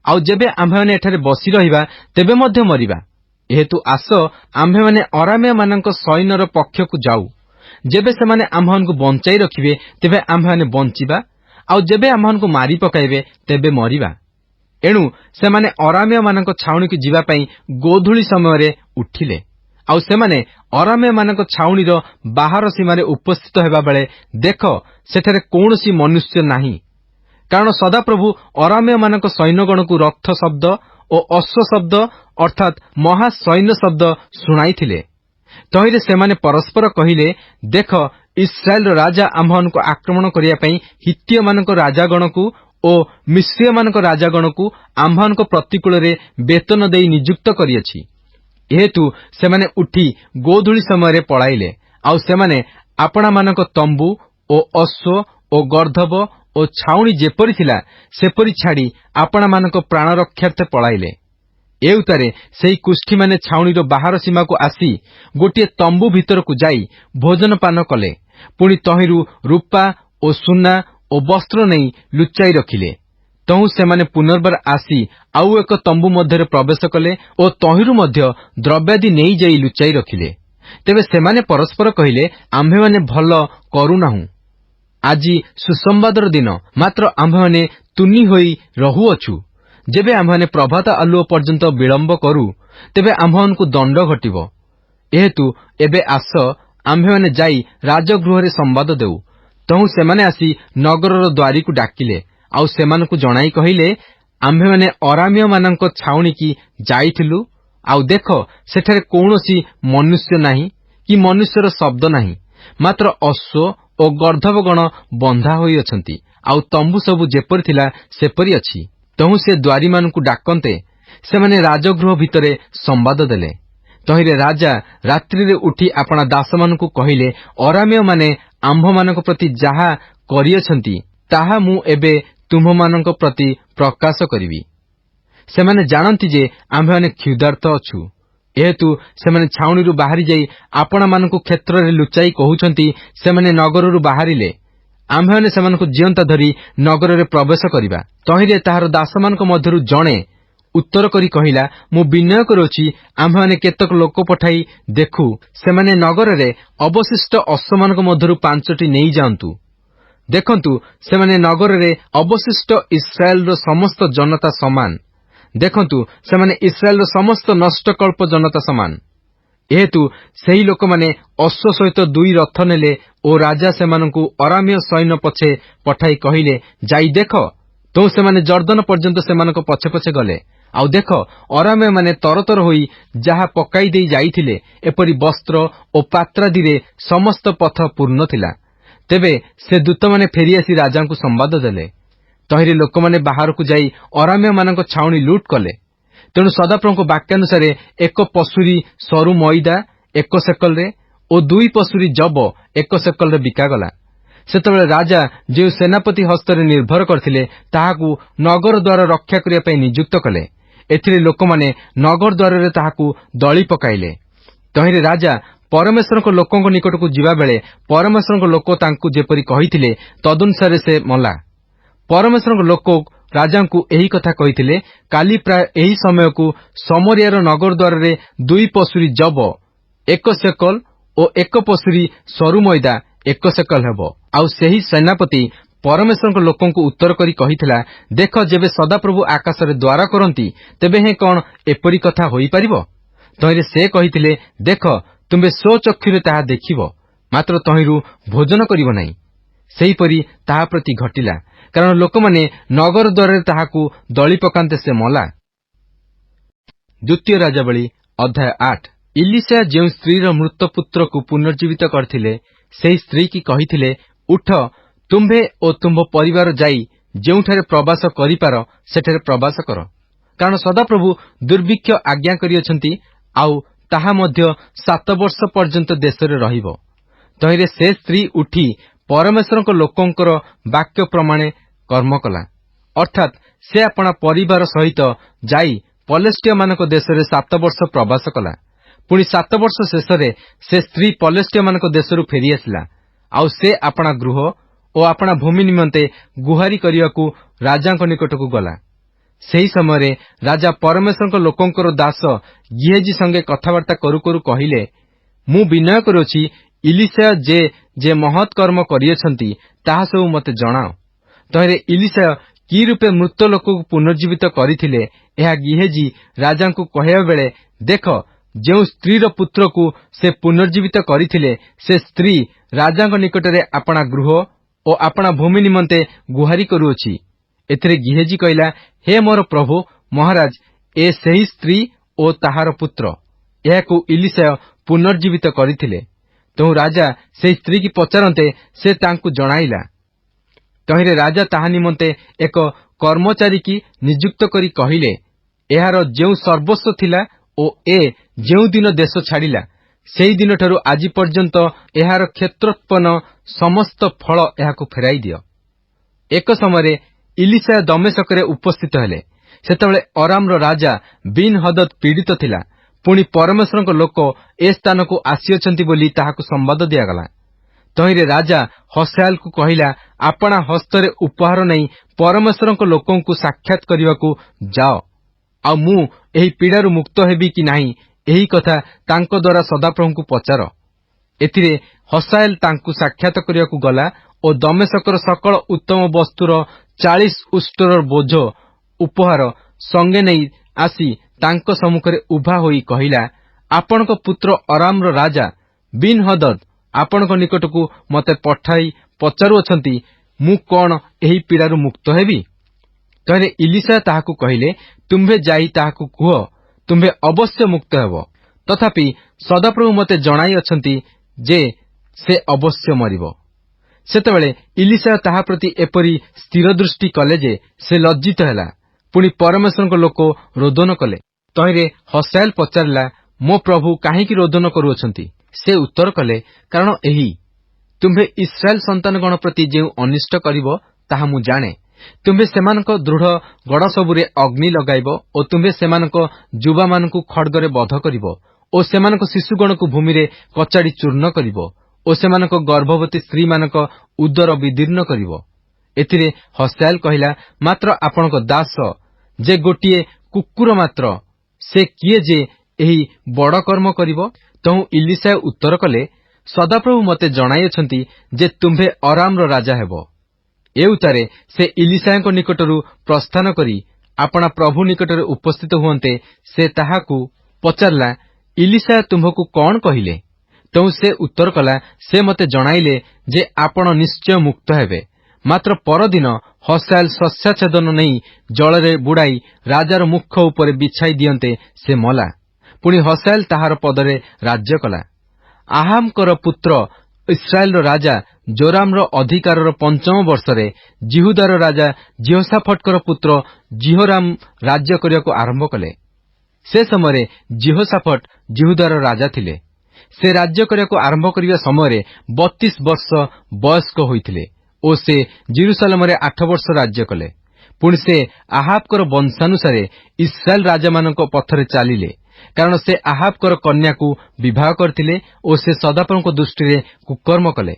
ଆଉ ଯେବେ ଆମ୍ଭେମାନେ ଏଠାରେ ବସି ରହିବା, ତେବେ ମଧ୍ୟ ମରିବା। ଏହେତୁ ଆସ, ଆମ୍ଭେମାନେ ଅରାମ୍ୟମାନଙ୍କ ସୈନ୍ୟର ପକ୍ଷକୁ ଯାଉ। ଯେବେ ସେମାନେ ଆମ୍ଭମାନଙ୍କୁ ବଞ୍ଚାଇ ରଖିବେ, ତେବେ ଆମ୍ଭେମାନେ ବଞ୍ଚିବା, ଆଉ ଯେବେ ଆମ୍ଭମାନଙ୍କୁ ମାରି ପକାଇବେ, ତେବେ ମରିବା। ଏଣୁ ସେମାନେ ଅରାମ୍ୟମାନଙ୍କ ଛାଉଣିକୁ ଯିବା ପାଇଁ ଗୋଧୂଳି ସମୟରେ ଉଠିଲେ। ଆଉ ସେମାନେ ଅରାମ୍ୟମାନଙ୍କ ଛାଉଣିର ବାହାର ସୀମାରେ ଉପସ୍ଥିତ ହେବାବେଳେ ଦେଖ, ସେଠାରେ କୌଣସି ମନୁଷ୍ୟ ନାହିଁ, କାରଣ ସଦାପ୍ରଭୁ ଅରାମ୍ୟମାନଙ୍କ ସୈନ୍ୟଗଣକୁ ରଥ ଶବ୍ଦ ଓ ଅଶ୍ୱ ଶବ୍ଦ ଅର୍ଥାତ୍ ମହାସୈନ୍ୟ ଶବ୍ଦ ଶୁଣାଇଥିଲେ। ତହିଁରେ ସେମାନେ ପରସ୍ପର କହିଲେ, ଦେଖ, ଇସ୍ରାଏଲର ରାଜା ଆମ୍ଭମାନଙ୍କୁ ଆକ୍ରମଣ କରିବା ପାଇଁ ହିତ୍ୟମାନଙ୍କ ରାଜାଗଣକୁ ଓ ମିଶ୍ରୀୟମାନଙ୍କ ରାଜାଗଣକୁ ଆମ୍ଭମାନଙ୍କ ପ୍ରତିକୂଳରେ ବେତନ ଦେଇ ନିଯୁକ୍ତ କରିଅଛି। ଏହେତୁ ସେମାନେ ଉଠି ଗୋଧୂଳି ସମୟରେ ପଳାଇଲେ। ଆଉ ସେମାନେ ଆପଣାମାନଙ୍କ ତମ୍ବୁ ଓ ଅଶ୍ୱ ଓ ଗର୍ଦ୍ଧବ ଓ ଛାଉଣି ଯେପରି ଥିଲା ସେପରି ଛାଡ଼ି ଆପଣମାନଙ୍କ ପ୍ରାଣ ରକ୍ଷାର୍ଥେ ପଳାଇଲେ। ଏଉତାରେ ସେହି କୁଷ୍ଠୀମାନେ ଛାଉଣିର ବାହାର ସୀମାକୁ ଆସି ଗୋଟିଏ ତମ୍ବୁ ଭିତରକୁ ଯାଇ ଭୋଜନ ପାନ କଲେ। ପୁଣି ତହିଁରୁ ରୂପା ଓ ସୁନା ଓ ବସ୍ତ୍ର ନେଇ ଲୁଚାଇ ରଖିଲେ। ତହୁଁ ସେମାନେ ପୁନର୍ବାର ଆସି ଆଉ ଏକ ତମ୍ବୁ ମଧ୍ୟରେ ପ୍ରବେଶ କଲେ ଓ ତହିଁରୁ ମଧ୍ୟ ଦ୍ରବ୍ୟାଦି ନେଇଯାଇ ଲୁଚାଇ ରଖିଲେ। ତେବେ ସେମାନେ ପରସ୍ପର କହିଲେ, ଆମ୍ଭେମାନେ ଭଲ କରୁନାହୁଁ। ଆଜି ସୁସମ୍ବାଦର ଦିନ, ମାତ୍ର ଆମ୍ଭେମାନେ ତୁନି ହୋଇ ରହୁଅଛୁ। ଯେବେ ଆମ୍ଭେମାନେ ପ୍ରଭାତ ଆଲୁଅ ପର୍ଯ୍ୟନ୍ତ ବିଳମ୍ବ କରୁ, ତେବେ ଆମ୍ଭମାନଙ୍କୁ ଦଣ୍ଡ ଘଟିବ। ଏହେତୁ ଏବେ ଆସ, ଆମ୍ଭେମାନେ ଯାଇ ରାଜଗୃହରେ ସମ୍ବାଦ ଦେଉ। ତହୁଁ ସେମାନେ ଆସି ନଗରର ଦ୍ୱାରୀକୁ ଡାକିଲେ, ଆଉ ସେମାନଙ୍କୁ ଜଣାଇ କହିଲେ, ଆମ୍ଭେମାନେ ଅରାମୀୟମାନଙ୍କ ଛାଉଣିକି ଯାଇଥିଲୁ, ଆଉ ଦେଖ, ସେଠାରେ କୌଣସି ମନୁଷ୍ୟ ନାହିଁ କି ମନୁଷ୍ୟର ଶବ୍ଦ ନାହିଁ, ମାତ୍ର ଅଶ୍ୱ ଓ ଗର୍ଦ୍ଦଭଗଣ ବନ୍ଧା ହୋଇଅଛନ୍ତି, ଆଉ ତମ୍ବୁ ସବୁ ଯେପରି ଥିଲା ସେପରି ଅଛି। ତହୁଁ ସେ ଦ୍ୱାରୀମାନଙ୍କୁ ଡାକନ୍ତେ ସେମାନେ ରାଜଗୃହ ଭିତରେ ସମ୍ବାଦ ଦେଲେ। ତହିଁରେ ରାଜା ରାତ୍ରିରେ ଉଠି ଆପଣା ଦାସମାନଙ୍କୁ କହିଲେ, ଅରାମୀୟମାନେ ଆମ୍ଭମାନଙ୍କ ପ୍ରତି ଯାହା କରିଅଛନ୍ତି, ତାହା ମୁଁ ଏବେ ତୁମ୍ଭମାନଙ୍କ ପ୍ରତି ପ୍ରକାଶ କରିବି। ସେମାନେ ଜାଣନ୍ତି ଯେ ଆମ୍ଭେମାନେ କ୍ଷୁଧାର୍ତ ଅଛୁ। ଏହେତୁ ସେମାନେ ଛାଉଣିରୁ ବାହାରି ଯାଇ ଆପଣମାନଙ୍କୁ କ୍ଷେତ୍ରରେ ଲୁଚାଇ କହୁଛନ୍ତି, ସେମାନେ ନଗରରୁ ବାହାରିଲେ ଆମ୍ଭେମାନେ ସେମାନଙ୍କୁ ଜିଅନ୍ତା ଧରି ନଗରରେ ପ୍ରବେଶ କରିବା। ତହିଁରେ ତାହାର ଦାସମାନଙ୍କ ମଧ୍ୟରୁ ଜଣେ ଉତ୍ତର କରି କହିଲା, ମୁଁ ବିନୟ କରୁଅଛି, ଆମ୍ଭେମାନେ କେତେକ ଲୋକ ପଠାଇ ଦେଖୁ, ସେମାନେ ନଗରରେ ଅବଶିଷ୍ଟ ଅଶ୍ୱମାନଙ୍କ ମଧ୍ୟରୁ 5ଟି ନେଇଯାଆନ୍ତୁ। ଦେଖନ୍ତୁ, ସେମାନେ ନଗରରେ ଅବଶିଷ୍ଟ ଇସ୍ରାଏଲର ସମସ୍ତ ଜନତା ସମାନ। ଦେଖନ୍ତୁ, ସେମାନେ ଇସ୍ରାଏଲର ସମସ୍ତ ନଷ୍ଟକଳ୍ପ ଜନତା ସମାନ। ଏହେତୁ ସେହି ଲୋକମାନେ ଅଶ୍ୱ ସହିତ 2 ରଥ ନେଲେ ଓ ରାଜା ସେମାନଙ୍କୁ ଅରାମୀୟ ସୈନ୍ୟ ପଛେ ପଠାଇ କହିଲେ, ଯାଇ ଦେଖ। ତେଣୁ ସେମାନେ ଜର୍ଦ୍ଦନ ପର୍ଯ୍ୟନ୍ତ ସେମାନଙ୍କ ପଛେ ପଛେ ଗଲେ। ଆଉ ଦେଖ, ଅରାମୀୟମାନେ ତରତର ହୋଇ ଯାହା ପକାଇ ଦେଇ ଯାଇଥିଲେ, ଏପରି ବସ୍ତ୍ର ଓ ପାତ୍ରାଦିରେ ସମସ୍ତ ପଥ ପୂର୍ଣ୍ଣ ଥିଲା। ତେବେ ସେ ଦୂତମାନେ ଫେରିଆସି ରାଜାଙ୍କୁ ସମ୍ବାଦ ଦେଲେ। ତହିଁରେ ଲୋକମାନେ ବାହାରକୁ ଯାଇ ଅରାମୀୟମାନଙ୍କ ଛାଉଣି ଲୁଟ୍ କଲେ। ତେଣୁ ସଦାପ୍ରଭୁଙ୍କ ବାକ୍ୟାନୁସାରେ 1 ପଶୁରୀ ସରୁ ମଇଦା 1 ସେକଲରେ ଓ 2 ପଶୁରୀ ଜବ 1 ସେକଲରେ ବିକାଗଲା। ସେତେବେଳେ ରାଜା ଯେଉଁ ସେନାପତି ହସ୍ତରେ ନିର୍ଭର କରିଥିଲେ, ତାହାକୁ ନଗର ଦ୍ୱାର ରକ୍ଷା କରିବା ପାଇଁ ନିଯୁକ୍ତ କଲେ। ଏଥିରେ ଲୋକମାନେ ନଗର ଦ୍ୱାରରେ ତାହାକୁ ଦଳି ପକାଇଲେ। ତହିଁରେ ରାଜା ପରମେଶ୍ୱରଙ୍କ ଲୋକଙ୍କ ନିକଟକୁ ଯିବାବେଳେ ପରମେଶ୍ୱରଙ୍କ ଲୋକ ତାଙ୍କୁ ଯେପରି କହିଥିଲେ, ତଦନୁସାରେ ସେ ମଲା। ପରମେଶ୍ୱରଙ୍କ ଲୋକ ରାଜାଙ୍କୁ ଏହି କଥା କହିଥିଲେ, କାଲି ପ୍ରାୟ ଏହି ସମୟକୁ ସମରିଆର ନଗର ଦ୍ୱାରରେ 2 ପଶୁରୀ ଜବ 1 ସେକଲ ଓ 1 ପଶୁରୀ ସରୁ ମଇଦା 1 ସେକଲ ହେବ। ଆଉ ସେହି ସେନାପତି ପରମେଶ୍ୱରଙ୍କ ଲୋକଙ୍କୁ ଉତ୍ତର କରି କହିଥିଲା, ଦେଖ, ଯେବେ ସଦାପ୍ରଭୁ ଆକାଶରେ ଦ୍ୱାର କରନ୍ତି, ତେବେ ହେଁ କଣ ଏପରି କଥା ହୋଇପାରିବ? ତହିଁରେ ସେ କହିଥିଲେ, ଦେଖ, ତୁମ୍ଭେ ସ୍ୱଚକ୍ଷୁରେ ତାହା ଦେଖିବ, ମାତ୍ର ତହିଁରୁ ଭୋଜନ କରିବ ନାହିଁ। ସେହିପରି ତାହା ପ୍ରତି ଘଟିଲା, କାରଣ ଲୋକମାନେ ନଗର ଦ୍ୱାରରେ ତାହାକୁ ଦଳି ପକାନ୍ତେ ସେ ମଲା। ଦ୍ୱିତୀୟ ରାଜାବଳୀ ଅଧ୍ୟାୟ 8। ଇଲିଶା ଯେଉଁ ସ୍ତ୍ରୀର ମୃତ ପୁତ୍ରକୁ ପୁନର୍ଜୀବିତ କରିଥିଲେ, ସେହି ସ୍ତ୍ରୀ କି କହିଥିଲେ, ଉଠ, ତୁମ୍ଭେ ଓ ତୁମ୍ଭ ପରିବାର ଯାଇ ଯେଉଁଠାରେ ପ୍ରବାସ କରିପାର ସେଠାରେ ପ୍ରବାସ କର, କାରଣ ସଦାପ୍ରଭୁ ଦୁର୍ଭିକ୍ଷ ଆଜ୍ଞା କରିଅଛନ୍ତି, ଆଉ ତାହା ମଧ୍ୟ 7 ବର୍ଷ ପର୍ଯ୍ୟନ୍ତ ଦେଶରେ ରହିବ। ତହିଁରେ ସେ ସ୍ତ୍ରୀ ଉଠି ପରମେଶ୍ୱରଙ୍କ ଲୋକଙ୍କର ବାକ୍ୟ ପ୍ରମାଣେ କର୍ମ କଲା, ଅର୍ଥାତ୍ ସେ ଆପଣା ପରିବାର ସହିତ ଯାଇ ପଲେଷ୍ଟିୟମାନଙ୍କ ଦେଶରେ 7 ବର୍ଷ ପ୍ରବାସ କଲା। ପୁଣି 7 ବର୍ଷ ଶେଷରେ ସେ ସ୍ତ୍ରୀ ପଲେଷ୍ଟିୟମାନଙ୍କ ଦେଶରୁ ଫେରିଆସିଲା, ଆଉ ସେ ଆପଣା ଗୃହ ଓ ଆପଣା ଭୂମି ନିମନ୍ତେ ଗୁହାରି କରିବାକୁ ରାଜାଙ୍କ ନିକଟକୁ ଗଲା। ସେହି ସମୟରେ ରାଜା ପରମେଶ୍ୱରଙ୍କ ଲୋକଙ୍କର ଦାସ ଗିହେଜି ସଙ୍ଗେ କଥାବାର୍ତ୍ତା କରୁ କରୁ କହିଲେ, ମୁଁ ବିନୟ କରୁଅଛି, ଇଲିଶା ଯେ ମହତ୍ କର୍ମ କରିଅଛନ୍ତି, ତାହା ସବୁ ମୋତେ ଜଣାଅ। ତହିଁରେ ଇଲିଶା କି ରୂପେ ମୃତ ଲୋକକୁ ପୁନର୍ଜୀବିତ କରିଥିଲେ, ଏହା ଗିହେଜି ରାଜାଙ୍କୁ କହିବା ବେଳେ, ଦେଖ, ଯେଉଁ ସ୍ତ୍ରୀର ପୁତ୍ରକୁ ସେ ପୁନର୍ଜୀବିତ କରିଥିଲେ, ସେ ସ୍ତ୍ରୀ ରାଜାଙ୍କ ନିକଟରେ ଆପଣା ଗୃହ ଓ ଆପଣା ଭୂମି ନିମନ୍ତେ ଗୁହାରି କରୁଅଛି। ଏଥିରେ ଗିହେଜି କହିଲା, ହେ ମୋର ପ୍ରଭୁ ମହାରାଜ, ଏ ସେହି ସ୍ତ୍ରୀ ଓ ତାହାର ପୁତ୍ର, ଏହାକୁ ଇଲିଶା ପୁନର୍ଜୀବିତ କରିଥିଲେ। ତେଣୁ ରାଜା ସେହି ସ୍ତ୍ରୀକି ପଚାରନ୍ତେ ସେ ତାଙ୍କୁ ଜଣାଇଲା। ତହିଁରେ ରାଜା ତାହା ନିମନ୍ତେ ଏକ କର୍ମଚାରୀକି ନିଯୁକ୍ତ କରି କହିଲେ, ଏହାର ଯେଉଁ ସର୍ବସ୍ୱ ଥିଲା ଓ ଏ ଯେଉଁ ଦିନ ଦେଶ ଛାଡ଼ିଲା, ସେହି ଦିନଠାରୁ ଆଜି ପର୍ଯ୍ୟନ୍ତ ଏହାର କ୍ଷେତ୍ରୋତ୍ପନ୍ନ ସମସ୍ତ ଫଳ ଏହାକୁ ଫେରାଇ ଦିଅ। ଏକ ସମୟରେ ଇଲିଶା ଦମେଶକରେ ଉପସ୍ଥିତ ହେଲେ। ସେତେବେଳେ ଅରାମର ରାଜା ବିନ୍ ହଦଦ୍ ପୀଡ଼ିତ ଥିଲା। ପୁଣି ପରମେଶ୍ୱରଙ୍କ ଲୋକ ଏ ସ୍ଥାନକୁ ଆସିଅଛନ୍ତି ବୋଲି ତାହାକୁ ସମ୍ବାଦ ଦିଆଗଲା। ତହିଁରେ ରାଜା ହସାଏଲକୁ କହିଲା, ଆପଣା ହସ୍ତରେ ଉପହାର ନେଇ ପରମେଶ୍ୱରଙ୍କ ଲୋକଙ୍କୁ ସାକ୍ଷାତ କରିବାକୁ ଯାଅ, ଆଉ ମୁଁ ଏହି ପୀଡ଼ାରୁ ମୁକ୍ତ ହେବି କି ନାହିଁ ଏହି କଥା ତାଙ୍କ ଦ୍ୱାରା ସଦାପ୍ରଭୁଙ୍କୁ ପଚାର। ଏଥିରେ ହସାଏଲ ତାଙ୍କୁ ସାକ୍ଷାତ କରିବାକୁ ଗଲା ଓ ଦମେଶକର ସକଳ ଉତ୍ତମ ବସ୍ତୁର 40 ଉଷ୍ଟ୍ରର ବୋଝ ଉପହାର ସଙ୍ଗେ ନେଇ ଆସି ତାଙ୍କ ସମ୍ମୁଖରେ ଉଭା ହୋଇ କହିଲା, ଆପଣଙ୍କ ପୁତ୍ର ଅରାମର ରାଜା ବିନ୍ ହଦଦ୍ ଆପଣଙ୍କ ନିକଟକୁ ମୋତେ ପଠାଇ ପଚାରୁଅଛନ୍ତି, ମୁଁ କଣ ଏହି ପୀଡ଼ାରୁ ମୁକ୍ତ ହେବି? ତହିଁରେ ଇଲିଶା ତାହାକୁ କହିଲେ, ତୁମ୍ଭେ ଯାଇ ତାହାକୁ କୁହ, ତୁମ୍ଭେ ଅବଶ୍ୟ ମୁକ୍ତ ହେବ। ତଥାପି ସଦାପ୍ରଭୁ ମୋତେ ଜଣାଇଅଛନ୍ତି ଯେ ସେ ଅବଶ୍ୟ ମରିବ। ସେତେବେଳେ ଇଲିଶା ତାହା ପ୍ରତି ଏପରି ସ୍ଥିର ଦୃଷ୍ଟି କଲେ ଯେ ସେ ଲଜ୍ଜିତ ହେଲା। ପୁଣି ପରମେଶ୍ୱରଙ୍କ ଲୋକ ରୋଦନ କଲେ। ତହିଁରେ ହସାଏଲ ପଚାରିଲା, ମୋ ପ୍ରଭୁ କାହିଁକି ରୋଦନ କରୁଅଛନ୍ତି? ସେ ଉତ୍ତର କଲେ, କାରଣ ଏହି, ତୁମ୍ଭେ ଇସ୍ରାଏଲ ସନ୍ତାନଗଣ ପ୍ରତି ଯେଉଁ ଅନିଷ୍ଟ କରିବ ତାହା ମୁଁ ଜାଣେ। ତୁମ୍ଭେ ସେମାନଙ୍କ ଦୃଢ଼ ଗଡ଼ସବୁରେ ଅଗ୍ନି ଲଗାଇବ ଓ ତୁମ୍ଭେ ସେମାନଙ୍କ ଯୁବାମାନଙ୍କୁ ଖଡ୍ଗରେ ବଧ କରିବ ଓ ସେମାନଙ୍କ ଶିଶୁଗଣକୁ ଭୂମିରେ କଚାଡ଼ି ଚୂର୍ଣ୍ଣ କରିବ ଓ ସେମାନଙ୍କ ଗର୍ଭବତୀ ସ୍ତ୍ରୀମାନଙ୍କ ଉଦର ବିଦୀର୍ଣ୍ଣ କରିବ। ଏଥିରେ ହସାଏଲ କହିଲା, ମାତ୍ର ଆପଣଙ୍କ ଦାସ ଯେ ଗୋଟିଏ କୁକୁର ମାତ୍ର, ସେ କିଏ ଯେ ଏହି ବଡ଼ କର୍ମ କରିବ? ତହୁଁ ଇଲିଶା ଉତ୍ତର କଲେ, ସଦାପ୍ରଭୁ ମୋତେ ଜଣାଇଅଛନ୍ତି ଯେ ତୁମ୍ଭେ ଅରାମର ରାଜା ହେବ। ଏ ଉତ୍ତାରେ ସେ ଇଲିଶାଙ୍କ ନିକଟରୁ ପ୍ରସ୍ଥାନ କରି ଆପଣା ପ୍ରଭୁ ନିକଟରେ ଉପସ୍ଥିତ ହୁଅନ୍ତେ ସେ ତାହାକୁ ପଚାରିଲା, ଇଲିଶା ତୁମ୍ଭକୁ କଣ କହିଲେ? ତେଣୁ ସେ ଉତ୍ତର କଲା, ସେ ମୋତେ ଜଣାଇଲେ ଯେ ଆପଣ ନିଶ୍ଚୟ ମୁକ୍ତ ହେବେ। ମାତ୍ର ପରଦିନ ହସାଏଲ ଶସ୍ୟାଚ୍ଛେଦନ ନେଇ ଜଳରେ ବୁଡ଼ାଇ ରାଜାର ମୁଖ ଉପରେ ବିଛାଇ ଦିଅନ୍ତେ ସେ ମଲା। ପୁଣି ହସାଏଲ ତାହାର ପଦରେ ରାଜ୍ୟ କଲା। ଆହାବଙ୍କର ପୁତ୍ର ଇସ୍ରାଏଲର ରାଜା ଜୋରାମର ଅଧିକାରର 5ମ ବର୍ଷରେ ଜିହୁଦାର ରାଜା ଜିହୋଶାଫଟଙ୍କର ପୁତ୍ର ଜିହୋରାମ ରାଜ୍ୟ କରିବାକୁ ଆରମ୍ଭ କଲେ। ସେ ସମୟରେ ଜିହୋଶାଫଟ ଜିହୁଦାର ରାଜା ଥିଲେ। ସେ ରାଜ୍ୟ କରିବାକୁ ଆରମ୍ଭ କରିବା ସମୟରେ 32 ବର୍ଷ ବୟସ୍କ ହୋଇଥିଲେ ଓ ସେ ଜେରୁସାଲେମରେ 8 ବର୍ଷ ରାଜ୍ୟ କଲେ। ପୁଣି ସେ ଆହାବଙ୍କର ବଂଶାନୁସାରେ ଇସ୍ରାଏଲ ରାଜାମାନଙ୍କ ପଥରେ ଚାଲିଲେ, କାରଣ ସେ ଆହାବଙ୍କର କନ୍ୟାକୁ ବିବାହ କରିଥିଲେ ଓ ସେ ସଦାପ୍ରଭୁଙ୍କ ଦୃଷ୍ଟିରେ କୁକର୍ମ କଲେ।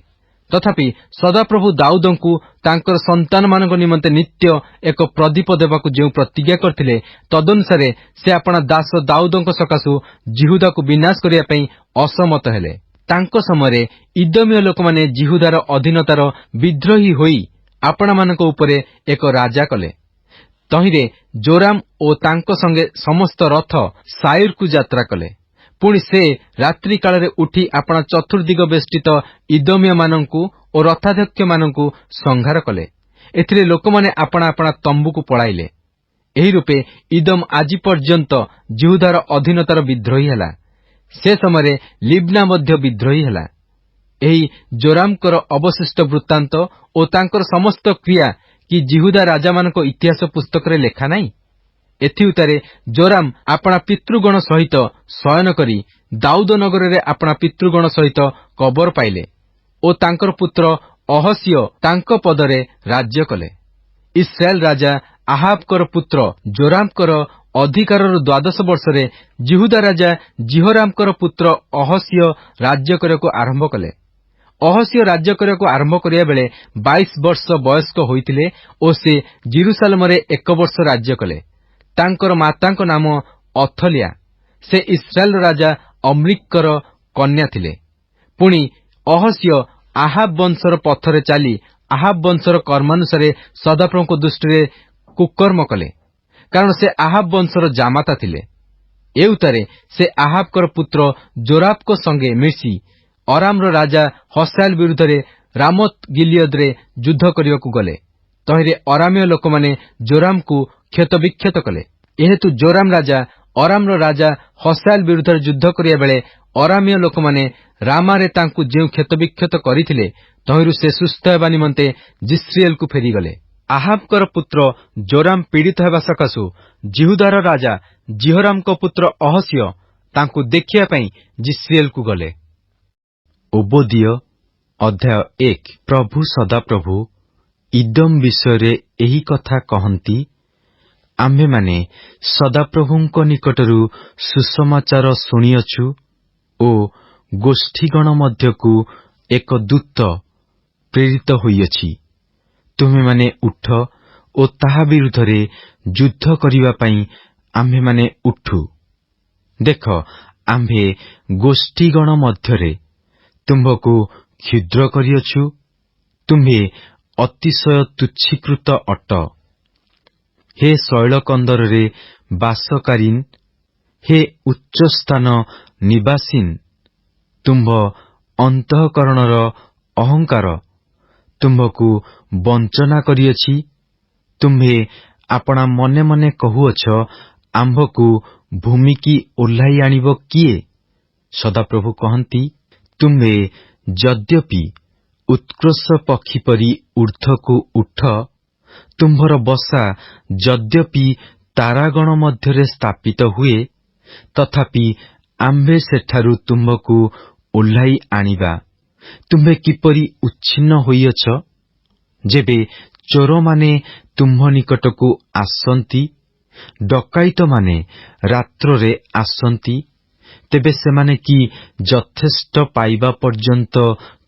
ତଥାପି ସଦାପ୍ରଭୁ ଦାଉଦଙ୍କୁ ତାଙ୍କର ସନ୍ତାନମାନଙ୍କ ନିମନ୍ତେ ନିତ୍ୟ ଏକ ପ୍ରଦୀପ ଦେବାକୁ ଯେଉଁ ପ୍ରତିଜ୍ଞା କରିଥିଲେ, ତଦନୁସାରେ ସେ ଆପଣା ଦାସ ଦାଉଦଙ୍କ ସକାଶୁ ଜିହୁଦାକୁ ବିନାଶ କରିବା ପାଇଁ ଅସମତ ହେଲେ। ତାଙ୍କ ସମୟରେ ଇଦୋମୀୟ ଲୋକମାନେ ଜିହୁଦାର ଅଧୀନତାର ବିଦ୍ରୋହୀ ହୋଇ ଆପଣାମାନଙ୍କ ଉପରେ ଏକ ରାଜା କଲେ। ତହିଁରେ ଜୋରାମ ଓ ତାଙ୍କ ସଙ୍ଗେ ସମସ୍ତ ରଥ ସାଇରକୁ ଯାତ୍ରା କଲେ। ପୁଣି ସେ ରାତ୍ରି କାଳରେ ଉଠି ଆପଣା ଚତୁର୍ଦ୍ଦିଗ ବେଷ୍ଟିତ ଇଦୋମୀୟମାନଙ୍କୁ ଓ ରଥାଧ୍ୟକ୍ଷମାନଙ୍କୁ ସଂହାର କଲେ। ଏଥିରେ ଲୋକମାନେ ଆପଣା ଆପଣା ତମ୍ବୁକୁ ପଳାଇଲେ। ଏହି ରୂପେ ଇଦୋମ ଆଜି ପର୍ଯ୍ୟନ୍ତ ଜିହୁଦାର ଅଧୀନତାର ବିଦ୍ରୋହୀ ହେଲା। ସେ ସମୟରେ ଲିବ୍ନା ମଧ୍ୟ ବିଦ୍ରୋହୀ ହେଲା। ଏହି ଜୋରାମଙ୍କର ଅବଶିଷ୍ଟ ବୃତ୍ତାନ୍ତ ଓ ତାଙ୍କର ସମସ୍ତ କ୍ରିୟା କି ଜିହୁଦା ରାଜାମାନଙ୍କ ଇତିହାସ ପୁସ୍ତକରେ ଲେଖା ନାହିଁ? ଏଥି ଉତ୍ତାରେ ଜୋରାମ ଆପଣା ପିତୃଗଣ ସହିତ ଶୟନ କରି ଦାଉଦ ନଗରରେ ଆପଣା ପିତୃଗଣ ସହିତ କବର ପାଇଲେ ଓ ତାଙ୍କର ପୁତ୍ର ଅହସିୟ ତାଙ୍କ ପଦରେ ରାଜ୍ୟ କଲେ। ଇସ୍ରାଏଲ ରାଜା ଆହାବଙ୍କର ପୁତ୍ର ଜୋରାମଙ୍କର ଅଧିକାରର 12 ବର୍ଷରେ ଜିହୁଦା ରାଜା ଜିହୋରାମଙ୍କର ପୁତ୍ର ଅହସିୟ ରାଜ୍ୟ କରିବାକୁ ଆରମ୍ଭ କଲେ। ଅହସିୟ ରାଜ୍ୟ କରିବାକୁ ଆରମ୍ଭ କରିବା ବେଳେ 22 ବର୍ଷ ବୟସ୍କ ହୋଇଥିଲେ ଓ ସେ ଜେରୁସାଲେମରେ 1 ବର୍ଷ ରାଜ୍ୟ କଲେ। ତାଙ୍କର ମାତାଙ୍କ ନାମ ଅଥଲିଆ। ସେ ଇସ୍ରାଏଲର ରାଜା ଅମ୍ରିକର କନ୍ୟା ଥିଲେ। ପୁଣି ଅହସିୟ ଆହାବ ବଂଶର ପଥରେ ଚାଲି ଆହାବ ବଂଶର କର୍ମାନୁସାରେ ସଦାପ୍ରଭୁଙ୍କ ଦୃଷ୍ଟିରେ କୁକର୍ମ କଲେ, କାରଣ ସେ ଆହାବ ବଂଶର ଜାମାତା ଥିଲେ। ଏ ଉତ୍ତାରେ ସେ ଆହାବଙ୍କର ପୁତ୍ର ଜୋରାବଙ୍କ ସଙ୍ଗେ ମିଶି ଅରାମର ରାଜା ହସାଏଲ ବିରୁଦ୍ଧରେ ରାମୋତ ଗିଲିୟଦରେ ଯୁଦ୍ଧ କରିବାକୁ ଗଲେ। ତହିଁରେ ଅରାମୀୟ ଲୋକମାନେ ଜୋରାମକୁ କ୍ଷତବିକ୍ଷତ କଲେ। ଏହେତୁ ଜୋରାମ ରାଜା ଅରାମର ରାଜା ହସାଏଲ ବିରୁଦ୍ଧରେ ଯୁଦ୍ଧ କରିବା ବେଳେ ଅରାମୀୟ ଲୋକମାନେ ରାମାରେ ତାଙ୍କୁ ଯେଉଁ କ୍ଷତବିକ୍ଷତ କରିଥିଲେ, ତହିଁରୁ ସେ ସୁସ୍ଥ ହେବା ନିମନ୍ତେ ଜିସ୍ରିଏଲକୁ ଫେରିଗଲେ। ଆହାବଙ୍କର ପୁତ୍ର ଜୋରାମ ପୀଡ଼ିତ ହେବା ସକାଶୁ ଜିହୁଦାର ରାଜା ଜିହୋରାମଙ୍କ ପୁତ୍ର ଅହସିୟ ତାଙ୍କୁ ଦେଖିବା ପାଇଁ ଜିସ୍ରିଏଲକୁ ଗଲେ। ଓବଦ୍ୟ ଅଧ୍ୟାୟ 1। ପ୍ରଭୁ ସଦାପ୍ରଭୁ ଇଦୋମ ବିଷୟରେ ଏହି କଥା କହନ୍ତି, ଆମ୍ଭେମାନେ ସଦାପ୍ରଭୁଙ୍କ ନିକଟରୁ ସୁସମାଚାର ଶୁଣିଅଛୁ ଓ ଗୋଷ୍ଠୀଗଣ ମଧ୍ୟକୁ ଏକ ଦୂତ ପ୍ରେରିତ ହୋଇଅଛି। ତୁମେମାନେ ଉଠ ଓ ତାହା ବିରୁଦ୍ଧରେ ଯୁଦ୍ଧ କରିବା ପାଇଁ ଆମ୍ଭେମାନେ ଉଠୁ। ଦେଖ, ଆମ୍ଭେ ଗୋଷ୍ଠୀଗଣ ମଧ୍ୟରେ ତୁମ୍ଭକୁ କ୍ଷୁଦ୍ର କରିଅଛୁ। ତୁମ୍ଭେ ଅତିଶୟ ତୁଚ୍ଛୀକୃତ ଅଟ। ହେ ଶୈଳକନ୍ଦରରେ ବାସକାରୀନ୍, ହେ ଉଚ୍ଚସ୍ଥାନ ନିବାସୀନ୍, ତୁମ୍ଭ ଅନ୍ତଃକରଣର ଅହଙ୍କାର ତୁମ୍ଭକୁ ବଞ୍ଚନା କରିଅଛି। ତୁମ୍ଭେ ଆପଣା ମନେ ମନେ କହୁଅଛ, ଆମ୍ଭକୁ ଭୂମିକି ଓହ୍ଲାଇ ଆଣିବ କିଏ? ସଦାପ୍ରଭୁ କହନ୍ତି, ତୁମ୍ଭେ ଯଦ୍ୟପି ଉତ୍କର୍ଷ ପକ୍ଷୀ ପରି ଊର୍ଦ୍ଧ୍ୱକୁ ଉଠ, ତୁମ୍ଭର ବସା ଯଦ୍ୟପି ତାରାଗଣ ମଧ୍ୟରେ ସ୍ଥାପିତ ହୁଏ, ତଥାପି ଆମ୍ଭେ ସେଠାରୁ ତୁମ୍ଭକୁ ଓହ୍ଲାଇ ଆଣିବା। ତୁମ୍ଭେ କିପରି ଉଚ୍ଛିନ୍ନ ହୋଇଅଛ? ଯେବେ ଚୋରମାନେ ତୁମ୍ଭ ନିକଟକୁ ଆସନ୍ତି, ଡକାଇତମାନେ ରାତ୍ରରେ ଆସନ୍ତି, ତେବେ ସେମାନେ କି ଯଥେଷ୍ଟ ପାଇବା ପର୍ଯ୍ୟନ୍ତ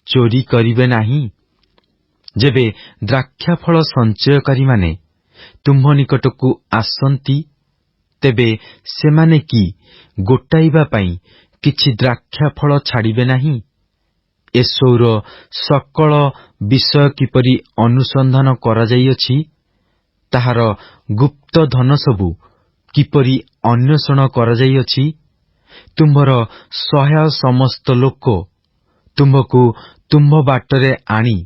ଚୋରି କରିବେ ନାହିଁ? ଯେବେ ଦ୍ରାକ୍ଷାଫଳ ସଞ୍ଚୟକାରୀମାନେ ତୁମ୍ଭ ନିକଟକୁ ଆସନ୍ତି, ତେବେ ସେମାନେ କି ଗୋଟାଇବା ପାଇଁ କିଛି ଦ୍ରାକ୍ଷାଫଳ ଛାଡ଼ିବେ ନାହିଁ? ଏସୌର ସକଳ ବିଷୟ କିପରି ଅନୁସନ୍ଧାନ କରାଯାଇଅଛି, ତାହାର ଗୁପ୍ତ ଧନ ସବୁ କିପରି ଅନ୍ୱେଷଣ କରାଯାଇଅଛି। ତୁମ୍ଭର ସହାୟ ସମସ୍ତ ଲୋକ ତୁମ୍ଭକୁ ତୁମ୍ଭ ବାଟରେ ଆଣି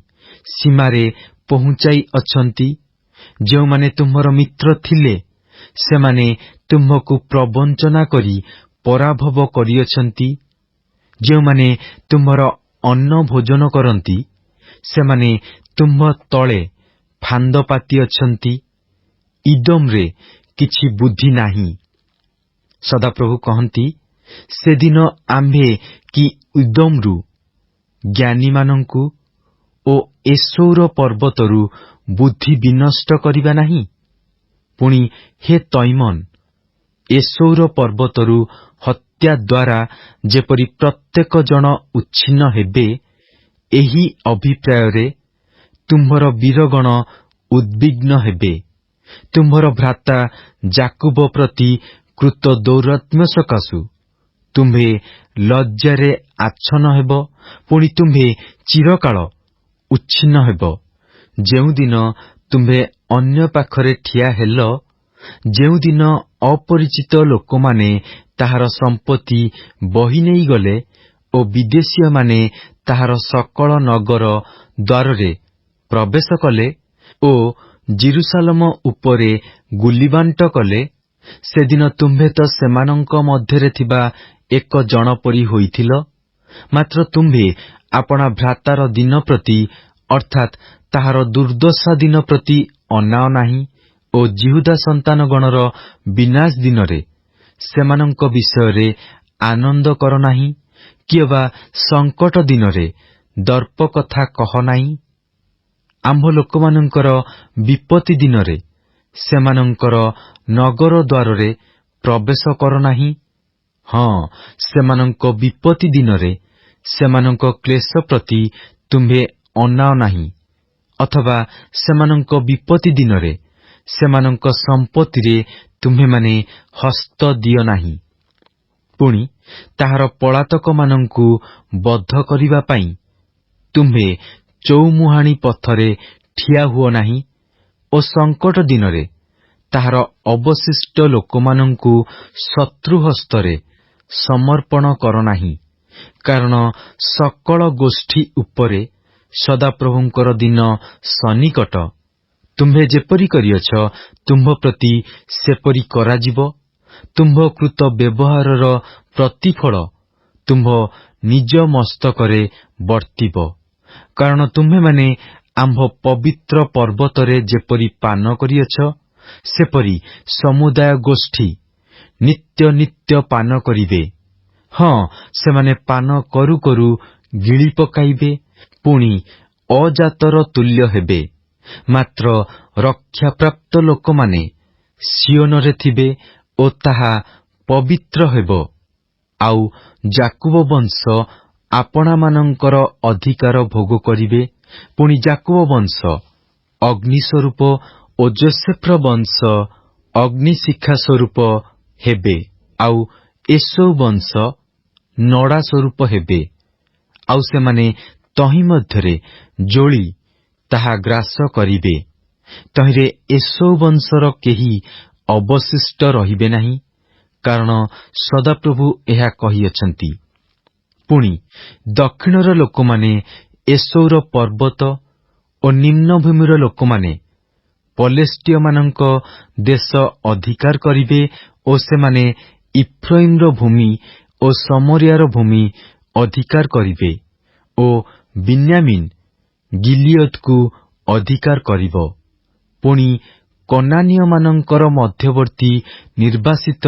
ସୀମାରେ ପହୁଞ୍ଚାଇ ଅଛନ୍ତି। ଯେଉଁମାନେ ତୁମ୍ଭର ମିତ୍ର ଥିଲେ, ସେମାନେ ତୁମ୍ଭକୁ ପ୍ରବଞ୍ଚନା କରି ପରାଭବ କରିଅଛନ୍ତି। ଯେଉଁମାନେ ତୁମ୍ଭର ଅନ୍ନ ଭୋଜନ କରନ୍ତି, ସେମାନେ ତୁମ୍ଭ ତଳେ ଫାନ୍ଦ ପାତି ଅଛନ୍ତି। ଇଦୋମରେ କିଛି ବୁଦ୍ଧି ନାହିଁ। ସଦାପ୍ରଭୁ କହନ୍ତି, ସେଦିନ ଆମ୍ଭେ କି ଇଦୋମରୁ ଜ୍ଞାନୀମାନଙ୍କୁ ଓ ଏସୌର ପର୍ବତରୁ ବୁଦ୍ଧି ବିନଷ୍ଟ କରିବା ନାହିଁ? ପୁଣି ହେ ତୈମନ୍, ଏସୌର ପର୍ବତରୁ ହତ୍ୟା ଦ୍ୱାରା ଯେପରି ପ୍ରତ୍ୟେକ ଜଣ ଉଚ୍ଛିନ୍ନ ହେବେ, ଏହି ଅଭିପ୍ରାୟରେ ତୁମ୍ଭର ବୀରଗଣ ଉଦ୍ବିଗ୍ନ ହେବେ। ତୁମ୍ଭର ଭ୍ରାତା ଯାକୁବ ପ୍ରତି କୃତ ଦୌରାତ୍ମ୍ୟ ସକାଶୁ ତୁମ୍ଭେ ଲଜ୍ଜାରେ ଆଚ୍ଛନ୍ନ ହେବ। ପୁଣି ତୁମ୍ଭେ ଚିରକାଳ ଉଚ୍ଛିନ୍ନ ହେବ। ଯେଉଁଦିନ ତୁମ୍ଭେ ଅନ୍ୟ ପାଖରେ ଠିଆ ହେଲ, ଯେଉଁଦିନ ଅପରିଚିତ ଲୋକମାନେ ତାହାର ସମ୍ପତ୍ତି ବହି ନେଇଗଲେ ଓ ବିଦେଶୀୟମାନେ ତାହାର ସକଳ ନଗର ଦ୍ୱାରରେ ପ୍ରବେଶ କଲେ ଓ ଜେରୁସାଲମ ଉପରେ ଗୁଲିବାଣ୍ଟ କଲେ, ସେଦିନ ତୁମ୍ଭେ ତ ସେମାନଙ୍କ ମଧ୍ୟରେ ଥିବା ଏକ ଜଣ ପରି ହୋଇଥିଲ। ମାତ୍ର ତୁମ୍ଭେ ଆପଣା ଭ୍ରାତାର ଦିନ ପ୍ରତି ଅର୍ଥାତ୍ ତାହାର ଦୁର୍ଦ୍ଦଶା ଦିନ ପ୍ରତି ଅନାଅ ନାହିଁ ଓ ଯିହୁଦା ସନ୍ତାନଗଣର ବିନାଶ ଦିନରେ ସେମାନଙ୍କ ବିଷୟରେ ଆନନ୍ଦ କର ନାହିଁ, କିଏବା ସଙ୍କଟ ଦିନରେ ଦର୍ପ କଥା କହ ନାହିଁ। ଆମ୍ଭ ଲୋକମାନଙ୍କର ବିପତ୍ତି ଦିନରେ ସେମାନଙ୍କର ନଗର ଦ୍ୱାରରେ ପ୍ରବେଶ କର ନାହିଁ। ହଁ, ସେମାନଙ୍କ ବିପତ୍ତି ଦିନରେ ସେମାନଙ୍କ କ୍ଲେଶ ପ୍ରତି ତୁମ୍ଭେ ଅନାଅ ନାହିଁ, ଅଥବା ସେମାନଙ୍କ ବିପତ୍ତି ଦିନରେ ସେମାନଙ୍କ ସମ୍ପତ୍ତିରେ ତୁମ୍ଭେମାନେ ହସ୍ତ ଦିଅ ନାହିଁ। ପୁଣି ତାହାର ପଳାତକମାନଙ୍କୁ ବଦ୍ଧ କରିବା ପାଇଁ ତୁମ୍ଭେ ଚୌମୁହାଣୀ ପଥରେ ଠିଆ ହୁଅ ନାହିଁ ଓ ସଙ୍କଟ ଦିନରେ ତାହାର ଅବଶିଷ୍ଟ ଲୋକମାନଙ୍କୁ ଶତ୍ରୁ ହସ୍ତରେ ସମର୍ପଣ କର ନାହିଁ। କାରଣ ସକଳ ଗୋଷ୍ଠୀ ଉପରେ ସଦାପ୍ରଭୁଙ୍କର ଦିନ ସନ୍ନିକଟ। ତୁମ୍ଭେ ଯେପରି କରିଅଛ, ତୁମ୍ଭ ପ୍ରତି ସେପରି କରାଯିବ। ତୁମ୍ଭ କୃତ ବ୍ୟବହାରର ପ୍ରତିଫଳ ତୁମ୍ଭ ନିଜ ମସ୍ତକରେ ବର୍ତ୍ତିବ। କାରଣ ତୁମ୍ଭେମାନେ ଆମ୍ଭ ପବିତ୍ର ପର୍ବତରେ ଯେପରି ପାନ କରିଅଛ, ସେପରି ସମୁଦାୟ ଗୋଷ୍ଠୀ ନିତ୍ୟ ନିତ୍ୟ ପାନ କରିବେ। ହଁ, ସେମାନେ ପାନ କରୁ କରୁ ଗିଳି ପକାଇବେ, ପୁଣି ଅଜାତର ତୁଲ୍ୟ ହେବେ। ମାତ୍ର ରକ୍ଷାପ୍ରାପ୍ତ ଲୋକମାନେ ସିଓନରେ ଥିବେ ଓ ତାହା ପବିତ୍ର ହେବ। ଆଉ ଯାକୁବ ବଂଶ ଆପଣାମାନଙ୍କର ଅଧିକାର ଭୋଗ କରିବେ। ପୁଣି ଯାକୁବ ବଂଶ ଅଗ୍ନି ସ୍ୱରୂପ ଓ ଯୋସେଫର ବଂଶ ଅଗ୍ନିଶିଖା ସ୍ୱରୂପ ହେବେ। ଆଉ ଏସଉ ବଂଶ ନଡ଼ା ସ୍ୱରୂପ ହେବେ। ଆଉ ସେମାନେ ତହିଁ ମଧ୍ୟରେ ଜୋଳି ତାହା ଗ୍ରାସ କରିବେ। ତହିଁରେ ଏସଉ ବଂଶର କେହି ଅବଶିଷ୍ଟ ରହିବେ ନାହିଁ, କାରଣ ସଦାପ୍ରଭୁ ଏହା କହିଅଛନ୍ତି। ପୁଣି ଦକ୍ଷିଣର ଲୋକମାନେ ଏସୌର ପର୍ବତ ଓ ନିମ୍ନଭୂମିର ଲୋକମାନେ ପଲେଷ୍ଟିୟମାନଙ୍କ ଦେଶ ଅଧିକାର କରିବେ ଓ ସେମାନେ ଇଫ୍ରାଇମର ଭୂମି ଓ ସମରିୟାର ଭୂମି ଅଧିକାର କରିବେ ଓ ବିନ୍ୟାମିନ୍ ଗିଲିୟଦକୁ ଅଧିକାର କରିବ। ପୁଣି କନାନୀୟମାନଙ୍କର ମଧ୍ୟବର୍ତ୍ତୀ ନିର୍ବାସିତ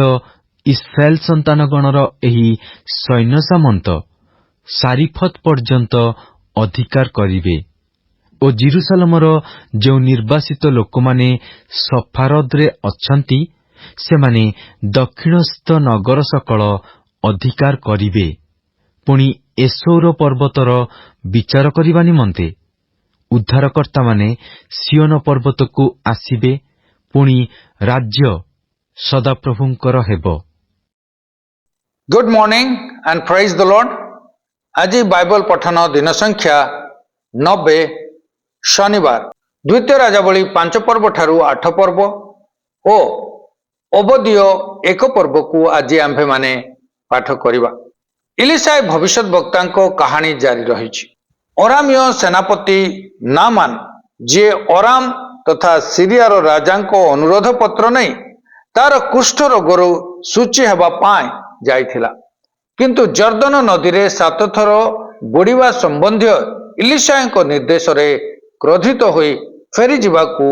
ଇସ୍ରାଏଲ ସନ୍ତାନଗଣର ଏହି ସୈନ୍ୟ ସାମନ୍ତ ସାରିଫତ ପର୍ଯ୍ୟନ୍ତ ଅଧିକାର କରିବେ। ଓ ଜିରୁସାଲମର ଯେଉଁ ନିର୍ବାସିତ ଲୋକମାନେ ସଫାରଦରେ ଅଛନ୍ତି, ସେମାନେ ଦକ୍ଷିଣସ୍ଥ ନଗର ସକଳ ଅଧିକାର କରିବେ। ପୁଣି ଏସୌର ପର୍ବତର ବିଚାର କରିବା ନିମନ୍ତେ ଉଦ୍ଧାରକର୍ତ୍ତାମାନେ ସିଓନ ପର୍ବତକୁ ଆସିବେ। ପୁଣି ରାଜ୍ୟ ସଦାପ୍ରଭୁଙ୍କର ହେବ। Good morning and praise the Lord. ଆଜି ବାଇବଲ ପଠନ ଦିନ ସଂଖ୍ୟା 90 ଶନିବାର। ଦ୍ୱିତୀୟ ରାଜାବଳୀ 5 ପର୍ବ ଠାରୁ 8 ପର୍ବ ଓ ଓବଦୀୟ 1 ପର୍ବକୁ ଆଜି ଆମ୍ଭେମାନେ ପାଠ କରିବା। ଇଲିଶାୟ ଭବିଷ୍ୟତ ବକ୍ତାଙ୍କ କାହାଣୀ ଜାରି ରହିଛି। ଅରାମୀୟ ସେନାପତି ନାମାନ, ଯିଏ ଅରାମ ତଥା ସିରିଆର ରାଜାଙ୍କ ଅନୁରୋଧ ପତ୍ର ନେଇ ତାର କୁଷ୍ଠ ରୋଗରୁ ସୂଚୀ ହେବା ପାଇଁ ଯାଇଥିଲା, କିନ୍ତୁ ଜର୍ଦ୍ଦନ ନଦୀରେ 7 ଥର ବୁଡ଼ିବା ସମ୍ବନ୍ଧୀୟ ଇଲିଶାୟଙ୍କ ନିର୍ଦ୍ଦେଶରେ କ୍ରୋଧିତ ହୋଇ ଫେରିଯିବାକୁ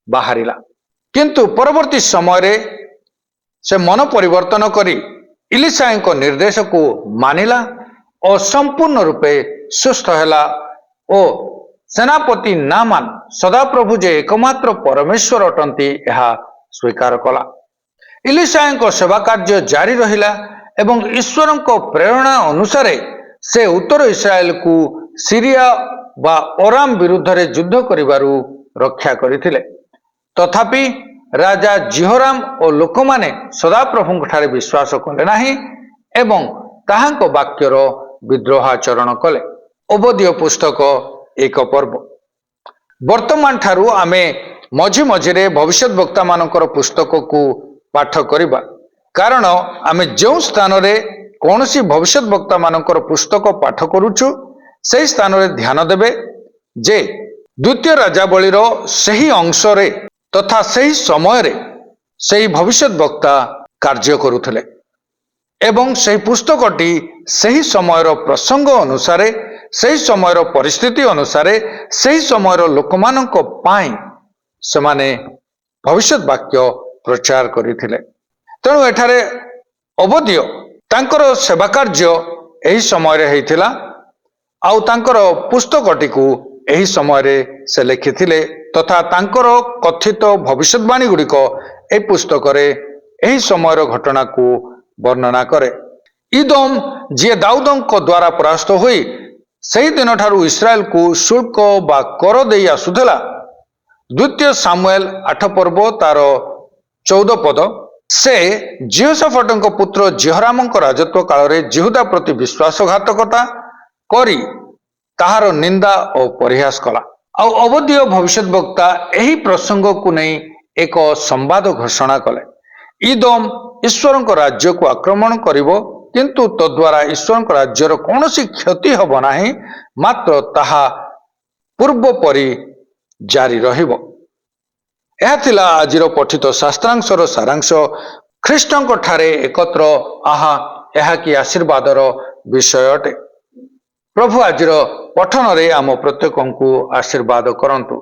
ବାହାରିଲା। କିନ୍ତୁ ପରବର୍ତ୍ତୀ ସମୟରେ ସେ ମନ ପରିବର୍ତ୍ତନ କରି ଇଲିଶାୟଙ୍କ ନିର୍ଦ୍ଦେଶକୁ ମାନିଲା ଓ ସମ୍ପୂର୍ଣ୍ଣ ରୂପେ ସୁସ୍ଥ ହେଲା ଓ ସେନାପତି ନାମାନ ସଦାପ୍ରଭୁ ଯେ ଏକମାତ୍ର ପରମେଶ୍ୱର ଅଟନ୍ତି ଏହା ସ୍ୱୀକାର କଲା। ଇଲିଶାୟଙ୍କ ସେବା କାର୍ଯ୍ୟ ଜାରି ରହିଲା ଏବଂ ଈଶ୍ୱରଙ୍କ ପ୍ରେରଣା ଅନୁସାରେ ସେ ଉତ୍ତର ଇସ୍ରାଏଲକୁ ସିରିଆ ବା ଅରାମ ବିରୁଦ୍ଧରେ ଯୁଦ୍ଧ କରିବାରୁ ରକ୍ଷା କରିଥିଲେ। ତଥାପି ରାଜା ଜିହୋରାମ ଓ ଲୋକମାନେ ସଦାପ୍ରଭୁଙ୍କଠାରେ ବିଶ୍ୱାସ କଲେ ନାହିଁ ଏବଂ ତାହାଙ୍କ ବାକ୍ୟର ବିଦ୍ରୋହାଚରଣ କଲେ। ଓବଦୀୟ ପୁସ୍ତକ 1 ପର୍ବ। ବର୍ତ୍ତମାନ ଠାରୁ ଆମେ ମଝି ମଝିରେ ଭବିଷ୍ୟତ ବକ୍ତାମାନଙ୍କର ପୁସ୍ତକକୁ ପାଠ କରିବା, କାରଣ ଆମେ ଯେଉଁ ସ୍ଥାନରେ କୌଣସି ଭବିଷ୍ୟତ ବକ୍ତାମାନଙ୍କର ପୁସ୍ତକ ପାଠ କରୁଛୁ ସେହି ସ୍ଥାନରେ ଧ୍ୟାନ ଦେବେ ଯେ ଦ୍ୱିତୀୟ ରାଜାବଳୀର ସେହି ଅଂଶରେ ତଥା ସେହି ସମୟରେ ସେହି ଭବିଷ୍ୟତ ବକ୍ତା କାର୍ଯ୍ୟ କରୁଥିଲେ ଏବଂ ସେହି ପୁସ୍ତକଟି ସେହି ସମୟର ପ୍ରସଙ୍ଗ ଅନୁସାରେ, ସେହି ସମୟର ପରିସ୍ଥିତି ଅନୁସାରେ, ସେହି ସମୟର ଲୋକମାନଙ୍କ ପାଇଁ ସେମାନେ ଭବିଷ୍ୟତ ବାକ୍ୟ ପ୍ରଚାର କରିଥିଲେ। ତେଣୁ ଏଠାରେ ଓବଦୀୟ ତାଙ୍କର ସେବା କାର୍ଯ୍ୟ ଏହି ସମୟରେ ହେଇଥିଲା ଆଉ ତାଙ୍କର ପୁସ୍ତକଟିକୁ ଏହି ସମୟରେ ସେ ଲେଖିଥିଲେ ତଥା ତାଙ୍କର କଥିତ ଭବିଷ୍ୟତବାଣୀ ଗୁଡ଼ିକ ଏହି ପୁସ୍ତକରେ ଏହି ସମୟର ଘଟଣାକୁ ବର୍ଣ୍ଣନା କରେ। ଇଦୋମ, ଯିଏ ଦାଉଦଙ୍କ ଦ୍ୱାରା ପରାସ୍ତ ହୋଇ ସେହି ଦିନଠାରୁ ଇସ୍ରାଏଲକୁ ଶୁଳ୍କ ବା କର ଦେଇ ଆସୁଥିଲା। ଦ୍ୱିତୀୟ ସାମୁଏଲ 8 ପର୍ବ ତାର 14 ପଦ। ସେ ଜିହୋଶାଫାଟଙ୍କ ପୁତ୍ର ଜିହୋରାମଙ୍କ ରାଜତ୍ୱ କାଳରେ ଜିହୁଦା ପ୍ରତି ବିଶ୍ୱାସଘାତକତା କରି ତାହାର ନିନ୍ଦା ଓ ପରିହାସ କଲା। ଆଉ ଓବଦୀୟ ଭବିଷ୍ୟତ ବକ୍ତା ଏହି ପ୍ରସଙ୍ଗକୁ ନେଇ ଏକ ସମ୍ବାଦ ଘୋଷଣା କଲେ। ଇଦୋମ ଈଶ୍ୱରଙ୍କ ରାଜ୍ୟକୁ ଆକ୍ରମଣ କରିବ, କିନ୍ତୁ ତଦ୍ୱାରା ଈଶ୍ୱରଙ୍କ ରାଜ୍ୟର କୌଣସି କ୍ଷତି ହେବ ନାହିଁ, ମାତ୍ର ତାହା ପୂର୍ବ ପରି ଜାରି ରହିବ। ଏହା ଥିଲା ଆଜିର ପଠିତ ଶାସ୍ତ୍ରାଂଶର ସାରାଂଶ। ଖ୍ରୀଷ୍ଟଙ୍କ ଠାରେ ଏକତ୍ର, ଆହା ଏହା କି ଆଶୀର୍ବାଦର ବିଷୟ ଅଟେ। ପ୍ରଭୁ ଆଜିର ପଠନରେ ଆମ ପ୍ରତ୍ୟେକଙ୍କୁ ଆଶୀର୍ବାଦ କରନ୍ତୁ।